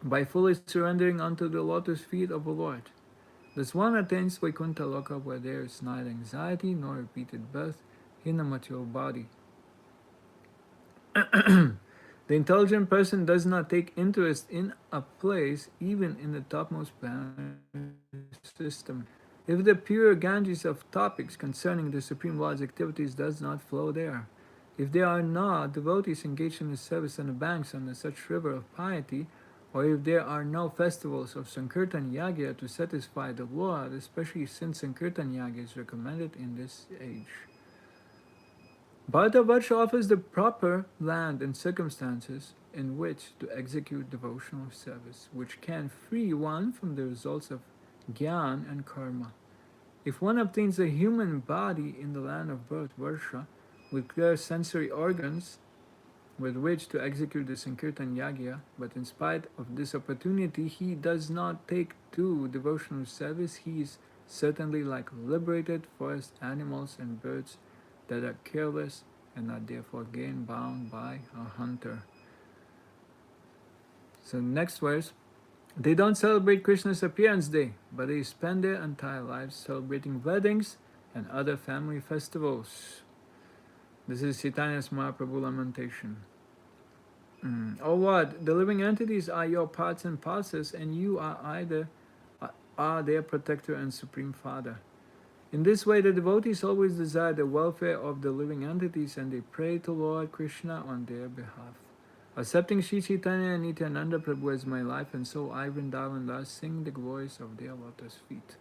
by fully surrendering unto the lotus feet of the Lord. Thus one attains Vaikuntha Loka, where there is neither anxiety nor repeated birth in a material body. The intelligent person does not take interest in a place even in the topmost planetary system, if the pure Ganges of topics concerning the Supreme Lord's activities does not flow there. If there are not devotees engaged in the service on the banks of such river of piety, or if there are no festivals of Sankirtan Yagya to satisfy the Lord, especially since Sankirtan Yagya is recommended in this age. Bharatavarsha offers the proper land and circumstances in which to execute devotional service, which can free one from the results of Gyan and Karma. If one obtains a human body in the land of Bharatvarsha with clear sensory organs with which to execute the Sankirtan Yagya, but in spite of this opportunity he does not take to devotional service, he is certainly like liberated forest animals and birds that are careless and are therefore again bound by a hunter. So next verse, they don't celebrate Krishna's appearance day, but they spend their entire lives celebrating weddings and other family festivals. This is Chaitanya's Mahaprabhu lamentation. Oh Lord, the living entities are your parts and parcels, and you are their protector and supreme father. In this way, the devotees always desire the welfare of the living entities, and they pray to Lord Krishna on their behalf. Accepting Sri Chaitanya and Nityananda Prabhu as my life, and so I, Vrindavan Das, sing the glories of their lotus feet.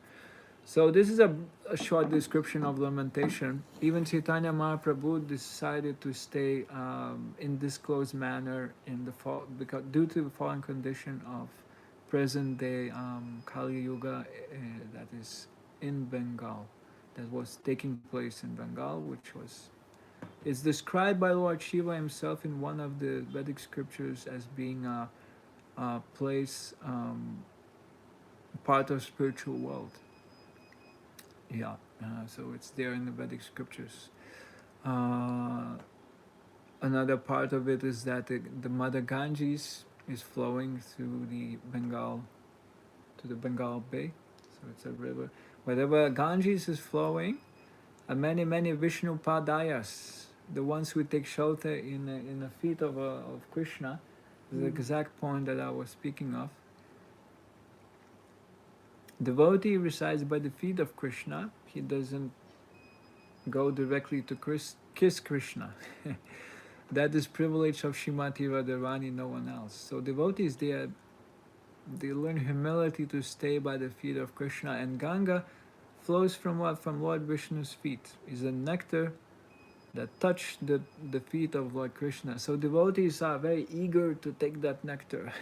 So this is a short description of lamentation. Even Chaitanya Mahaprabhu decided to stay in this close manner in the fall, because due to the fallen condition of present day Kali Yuga, that is in Bengal, that was taking place in Bengal, which is described by Lord Shiva himself in one of the Vedic scriptures as being a place part of spiritual world. Yeah, so it's there in the Vedic scriptures. Another part of it is that the mother Ganges is flowing through the Bengal, to the Bengal Bay. So it's a river. Wherever Ganges is flowing, many Vishnu Padayas, the ones who take shelter in the feet of Krishna, the exact point that I was speaking of. Devotee resides by the feet of Krishna. He doesn't go directly to kiss Krishna. That is privilege of Shrimati Radharani, no one else. So devotees, they learn humility to stay by the feet of Krishna. And Ganga flows from what? From Lord Vishnu's feet. Is a nectar that touch the feet of Lord Krishna. So devotees are very eager to take that nectar.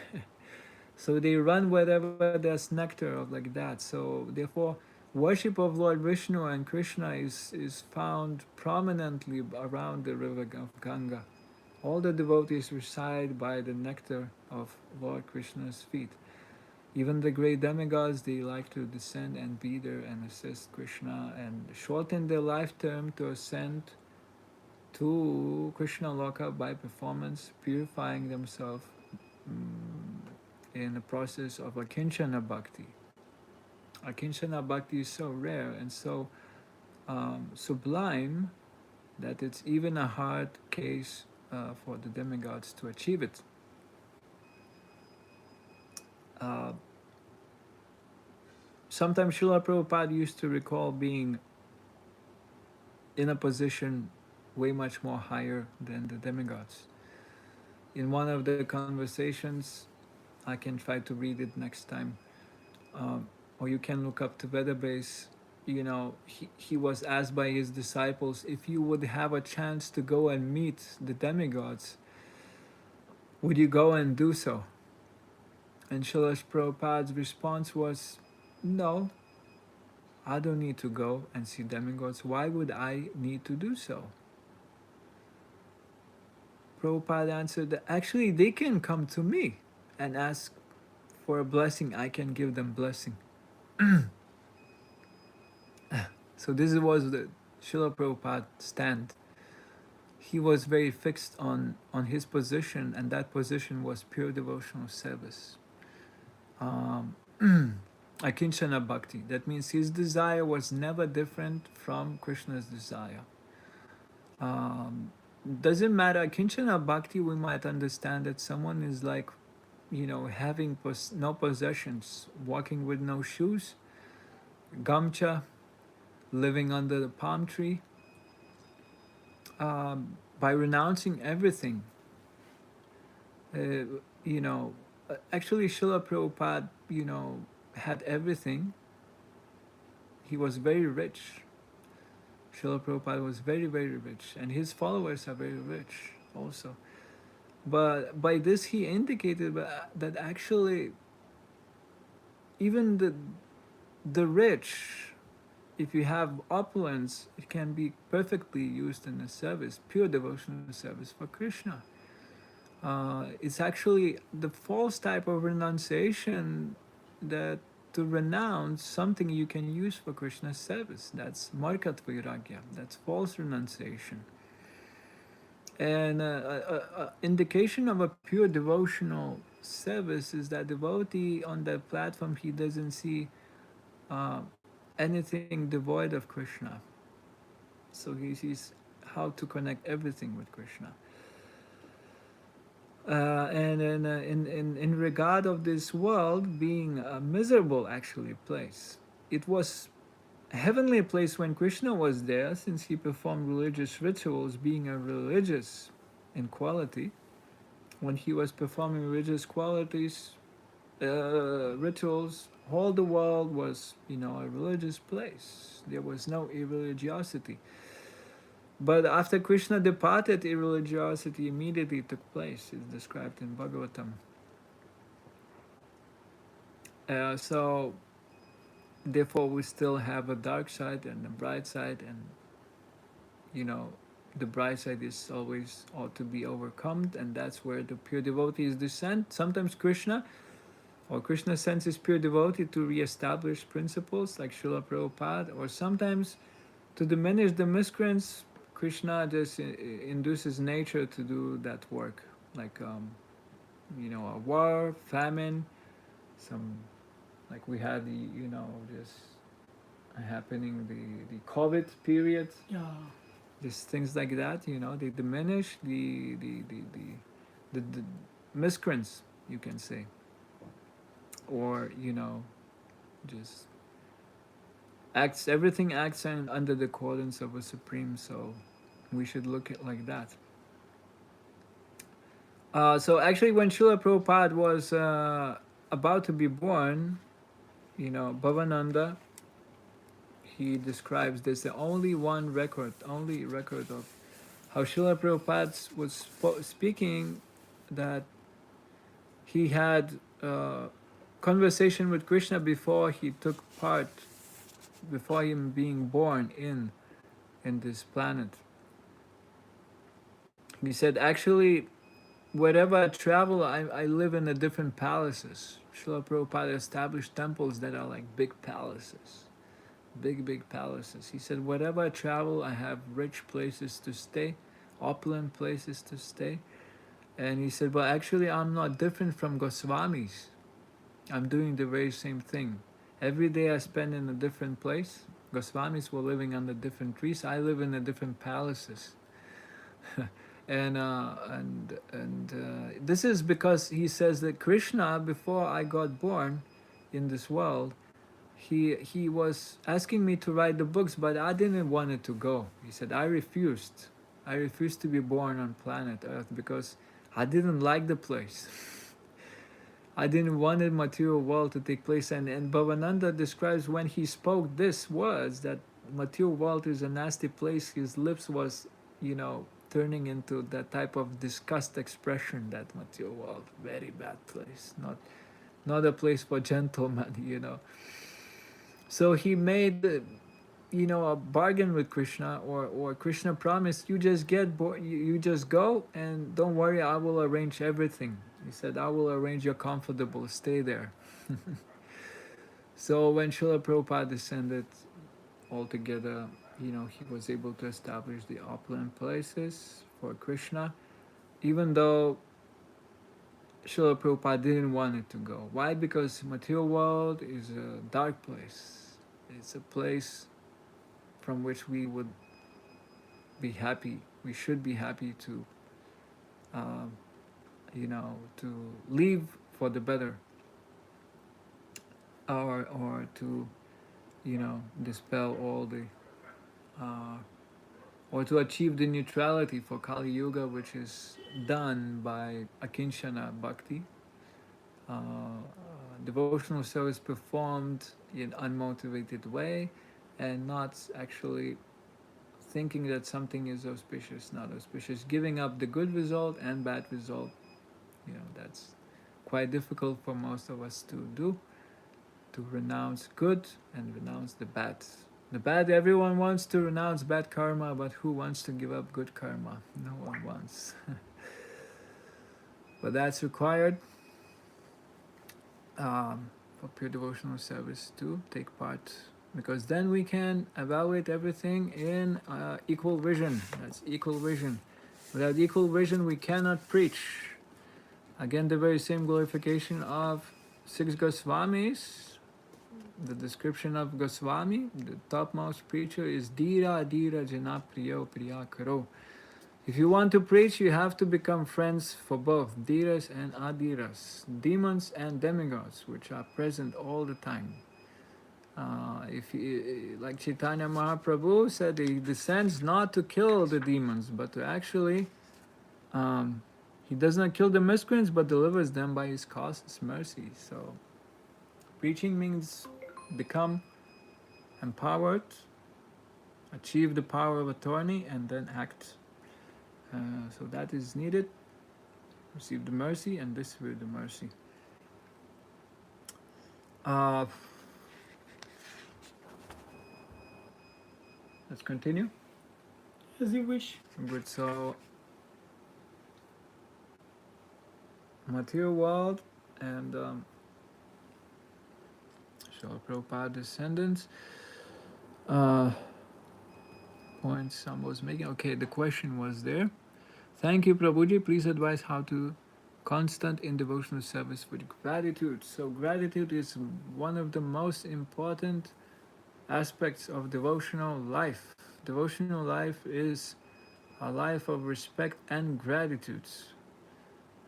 So they run wherever there's nectar of like that. So therefore, worship of Lord Vishnu and Krishna is found prominently around the river of Ganga. All the devotees reside by the nectar of Lord Krishna's feet. Even the great demigods, they like to descend and be there and assist Krishna and shorten their life term to ascend to Krishna Loka by performance, purifying themselves in the process of Akinchana Bhakti. Akinchana Bhakti is so rare and so sublime that it's even a hard case for the demigods to achieve it. Uh, Sometimes Srila Prabhupada used to recall being in a position way much more higher than the demigods. In one of the conversations, I can try to read it next time, or you can look up to Vedabase. You know, he was asked by his disciples, if you would have a chance to go and meet the demigods, would you go and do so? And Srila Prabhupada's response was, no, I don't need to go and see demigods. Why would I need to do so? Prabhupada answered that actually they can come to me and ask for a blessing. I can give them blessing. So this was the Srila Prabhupada stand. He was very fixed on his position, and that position was pure devotional service. Um, Akinchana Bhakti. That means his desire was never different from Krishna's desire. Um, doesn't matter. Kinchana Bhakti, we might understand that someone is like, you know, having no possessions, walking with no shoes, gamcha, living under the palm tree, by renouncing everything. You know, actually, Srila Prabhupada, you know, had everything. He was very rich. Srila Prabhupada was very, very rich, and his followers are very rich also. But by this, he indicated that actually, even the rich, if you have opulence, it can be perfectly used in a service, pure devotional service for Krishna. It's actually the false type of renunciation that to renounce something you can use for Krishna's service. That's markat vairagya. That's false renunciation. And indication of a pure devotional service is that devotee on that platform, he doesn't see uh, anything devoid of Krishna. So he sees how to connect everything with Krishna. And in regard of this world being a miserable actually place, it was a heavenly place when Krishna was there, since he performed religious rituals, being a religious in quality. When he was performing religious qualities, rituals, all the world was, you know, a religious place. There was no irreligiosity. But after Krishna departed, irreligiosity immediately took place. It's described in Bhagavatam. So, therefore, we still have a dark side and a bright side, and you know, the bright side is always ought to be overcome, and that's where the pure devotees descend. Sometimes Krishna or Krishna sends his pure devotee to re-establish principles like Srila Prabhupada, or sometimes to diminish the miscreants. Krishna just induces nature to do that work, like you know, a war, famine, some like we had the, you know, just happening the COVID period, Yeah. just things like that. You know, they diminish the miscreants, you can say, or just everything acts under the coordinates of a supreme. So we should look at like that. So actually, when Srila Prabhupada was about to be born, Bhavananda, he describes there's the only record of how Srila Prabhupada was speaking, that he had conversation with Krishna before he took part, before him being born in this planet. He said, actually, wherever I travel, I live in the different palaces. Srila Prabhupada established temples that are like big palaces, big palaces. He said, wherever I travel, I have rich places to stay, opulent places to stay. And he said, well, actually, I'm not different from Goswamis. I'm doing the very same thing. Every day I spend in a different place. Goswamis were living under different trees. I live in the different palaces. And this is because he says that Krishna, before I got born in this world, he was asking me to write the books, but I didn't want it to go. He said, I refused. I refused to be born on planet Earth because I didn't like the place. I didn't want the material world to take place. And Bhavananda describes when he spoke these words, that material world is a nasty place. His lips was, turning into that type of disgust expression, that material world, very bad place, not a place for gentlemen. So he made, a bargain with Krishna, or Krishna promised, you just you just go, and don't worry, I will arrange everything. He said, I will arrange your comfortable stay there. So when Srila Prabhupada descended altogether, he was able to establish the opulent places for Krishna, even though Srila Prabhupada didn't want it to go. Why? Because material world is a dark place. It's a place from which we would be happy. We should be happy to, um, to leave for the better, or to, dispel all the, uh, or to achieve the neutrality for Kali Yuga, which is done by Akinshana Bhakti, devotional service performed in unmotivated way, and not actually thinking that something is auspicious, not auspicious, giving up the good result and bad result. That's quite difficult for most of us to do, to renounce good and renounce the bad. The bad, everyone wants to renounce bad karma, but who wants to give up good karma? No one wants. But that's required for pure devotional service to take part, because then we can evaluate everything in equal vision. That's equal vision. Without equal vision, we cannot preach. Again, the very same glorification of 6 Goswamis. The description of Goswami, the topmost preacher, is Dhira Dhira Jana Priyo Priya Karo. If you want to preach, you have to become friends for both Dhiras and Adhiras, demons and demigods, which are present all the time. Like Chaitanya Mahaprabhu said, he descends not to kill the demons, but to actually, he does not kill the miscreants, but delivers them by his causeless mercy. So, preaching means become empowered, achieve the power of attorney, and then act. So that is needed. Receive the mercy and distribute the mercy. Let's continue. As you wish. Good. So, material world and Srila Prabhupada descendants. Points I was making. Okay, the question was there. Thank you, Prabhuji. Please advise how to constant in devotional service with gratitude. So gratitude is one of the most important aspects of devotional life. Devotional life is a life of respect and gratitude.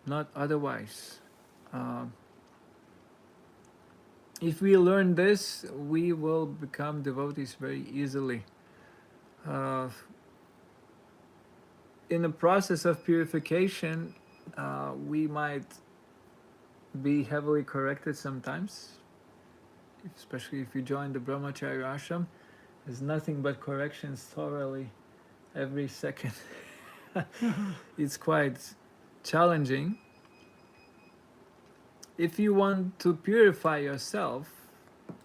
not otherwise. Um, if we learn this, we will become devotees very easily. Uh, in the process of purification, we might be heavily corrected sometimes, especially if you join the brahmacharya ashram. There's nothing but corrections thoroughly every second. It's quite challenging. If you want to purify yourself,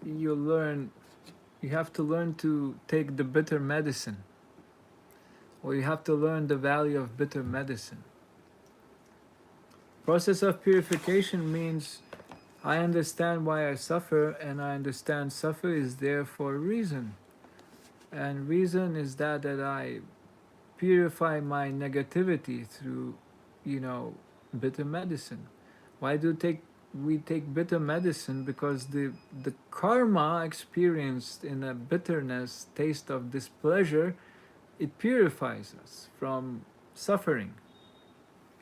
you learn you have to learn to take the bitter medicine, or you have to learn the value of bitter medicine. Process of purification means I understand why I suffer, and I understand suffer is there for a reason. And reason is that I purify my negativity through, you know, bitter medicine. Why do we take bitter medicine? Because the karma experienced in a bitterness, taste of displeasure, it purifies us from suffering.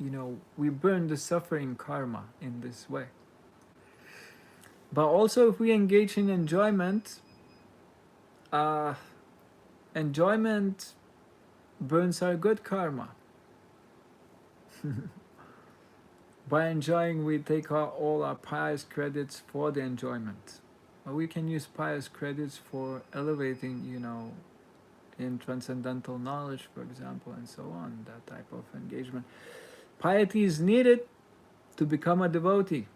You know, we burn the suffering karma in this way. But also, if we engage in enjoyment, uh, enjoyment burns our good karma. By enjoying, we take all our pious credits for the enjoyment. But we can use pious credits for elevating, you know, in transcendental knowledge, for example, and so on, that type of engagement. Piety is needed to become a devotee.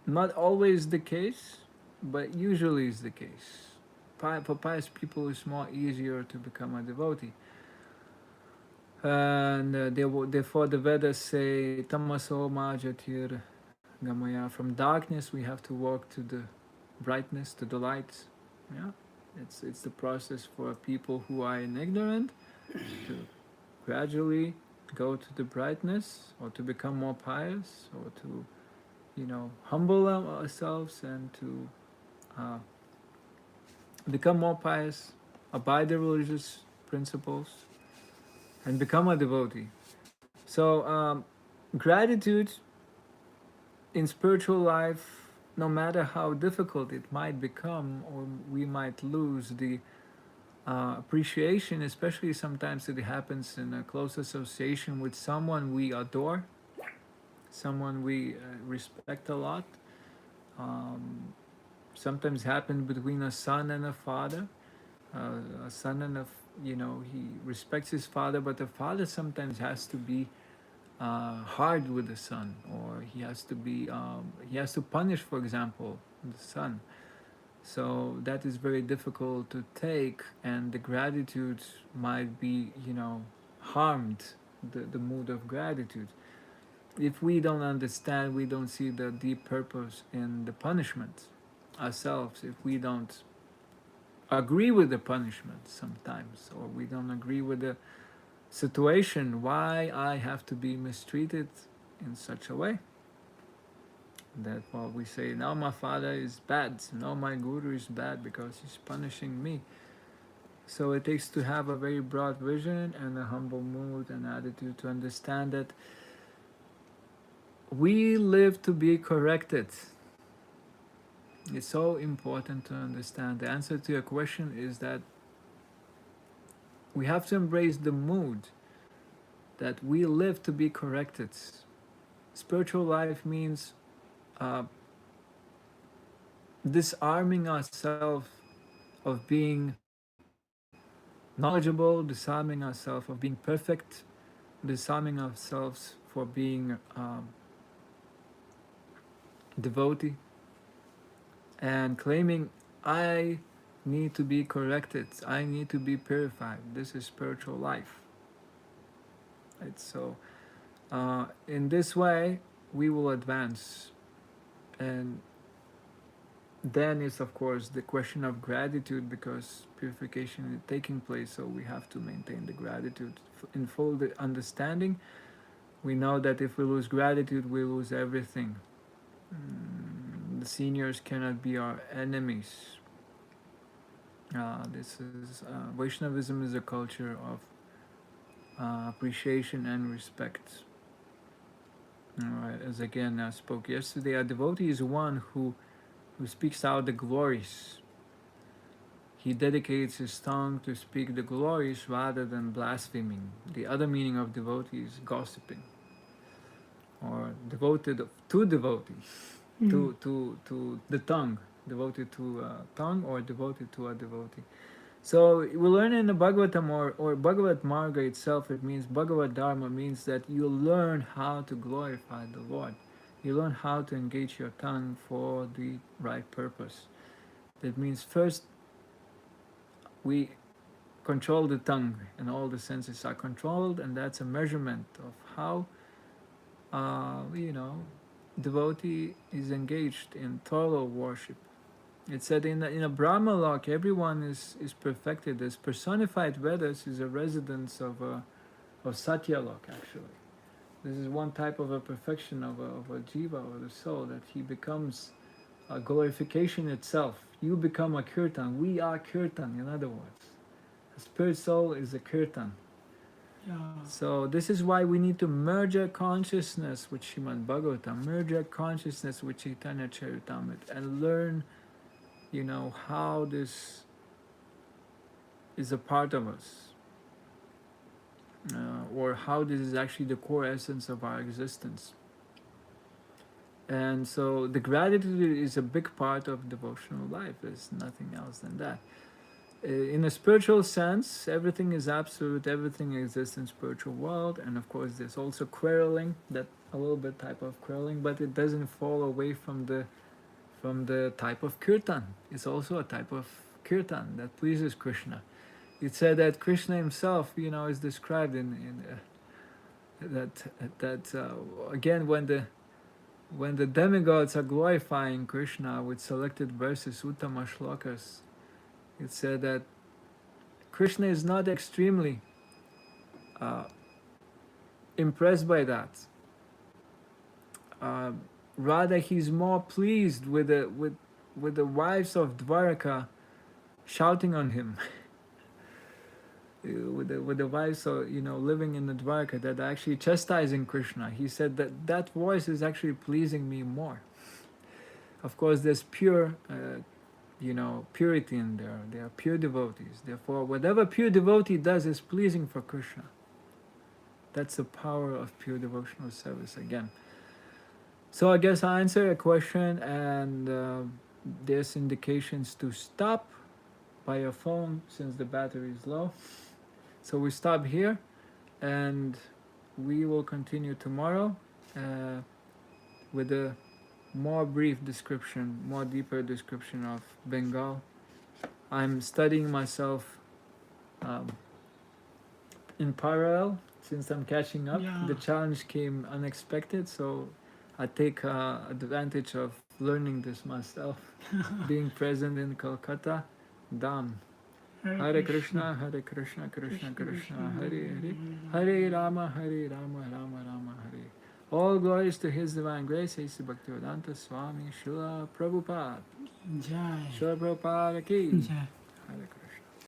Not always the case, but usually is the case. For pious people, it's more easier to become a devotee. And therefore, the Vedas say, Tamaso Majatir Gamaya. From darkness, we have to walk to the brightness, to the light. Yeah, it's the process for people who are in ignorant to gradually go to the brightness, or to become more pious, or to, you know, humble ourselves and to uh, become more pious, abide the religious principles, and become a devotee. So, gratitude in spiritual life, no matter how difficult it might become, or we might lose the appreciation, especially sometimes it happens in a close association with someone we adore, someone we respect a lot. Um, Sometimes happen between a son and a father. A son and you know, he respects his father, but the father sometimes has to be hard with the son, or he has to punish, for example, the son. So that is very difficult to take, and the gratitude might be, you know, harmed. The mood of gratitude, if we don't understand, we don't see the deep purpose in the punishment ourselves, if we don't agree with the punishment sometimes, or we don't agree with the situation, why I have to be mistreated in such a way. That what we say, now my father is bad, now my guru is bad because he's punishing me. So it takes to have a very broad vision and a humble mood and attitude to understand that we live to be corrected. It's so important to understand. The answer to your question is that we have to embrace the mood that we live to be corrected. Spiritual life means uh, disarming ourselves of being knowledgeable, disarming ourselves of being perfect, disarming ourselves for being devotee, and claiming I need to be corrected, I need to be purified. This is spiritual life. Right? So, in this way, we will advance. And then is, of course, the question of gratitude, because purification is taking place, so we have to maintain the gratitude in full understanding. We know that if we lose gratitude, we lose everything. The seniors cannot be our enemies. This is Vaishnavism is a culture of appreciation and respect. As again I spoke yesterday, a devotee is one who speaks out the glories. He dedicates his tongue to speak the glories rather than blaspheming. The other meaning of devotee is gossiping, or devoted to devotees, to the tongue, devoted to a tongue, or devoted to a devotee. So we learn in the Bhagavatam, or Bhagavad Marga itself, it means Bhagavad Dharma means that you learn how to glorify the Lord. You learn how to engage your tongue for the right purpose. That means first we control the tongue, and all the senses are controlled, and that's a measurement of how you know, devotee is engaged in thorough worship. It said in a Brahma lok, everyone is perfected. This personified Vedas is a residence of Satya lok, actually. This is one type of a perfection of a jiva, or the soul, that he becomes a glorification itself. You become a kirtan. We are kirtan, in other words. A spirit soul is a kirtan. Yeah. So this is why we need to merge our consciousness with Srimad Bhagavatam, merge our consciousness with Chaitanya Charitamrita, and learn, you know, how this is a part of us, or how this is actually the core essence of our existence. And so the gratitude is a big part of devotional life. There's nothing else than that. In a spiritual sense, everything is absolute, everything exists in spiritual world, and of course there's also quarreling, that a little bit type of quarreling, but it doesn't fall away from the type of kirtan. It's also a type of kirtan that pleases Krishna. It said that Krishna himself, you know, is described in again, when the demigods are glorifying Krishna with selected verses, Uttama shlokas, it said that Krishna is not extremely impressed by that. Rather, he's more pleased with the wives of Dwaraka shouting on him, with the wives, you know, living in the Dwaraka, that are actually chastising Krishna. He said that that voice is actually pleasing me more. Of course, there's pure, you know, purity in there. They are pure devotees. Therefore, whatever pure devotee does is pleasing for Krishna. That's the power of pure devotional service again. So I guess I answered a question, and there's indications to stop by your phone since the battery is low. So we stop here, and we will continue tomorrow with a more brief description, more deeper description of Bengal. I'm studying myself in parallel since I'm catching up. Yeah. The challenge came unexpected, so I take advantage of learning this myself, being present in Kolkata. Dham. Hare Krishna, Hare Krishna, Krishna Krishna, Hare Hare, Hare Rama, Hare Rama, Rama Rama, Hare. All glories to His Divine Grace, A.C. Bhaktivedanta Swami Srila Prabhupada. Jai. Srila Prabhupada ki. Jai. Hare Krishna.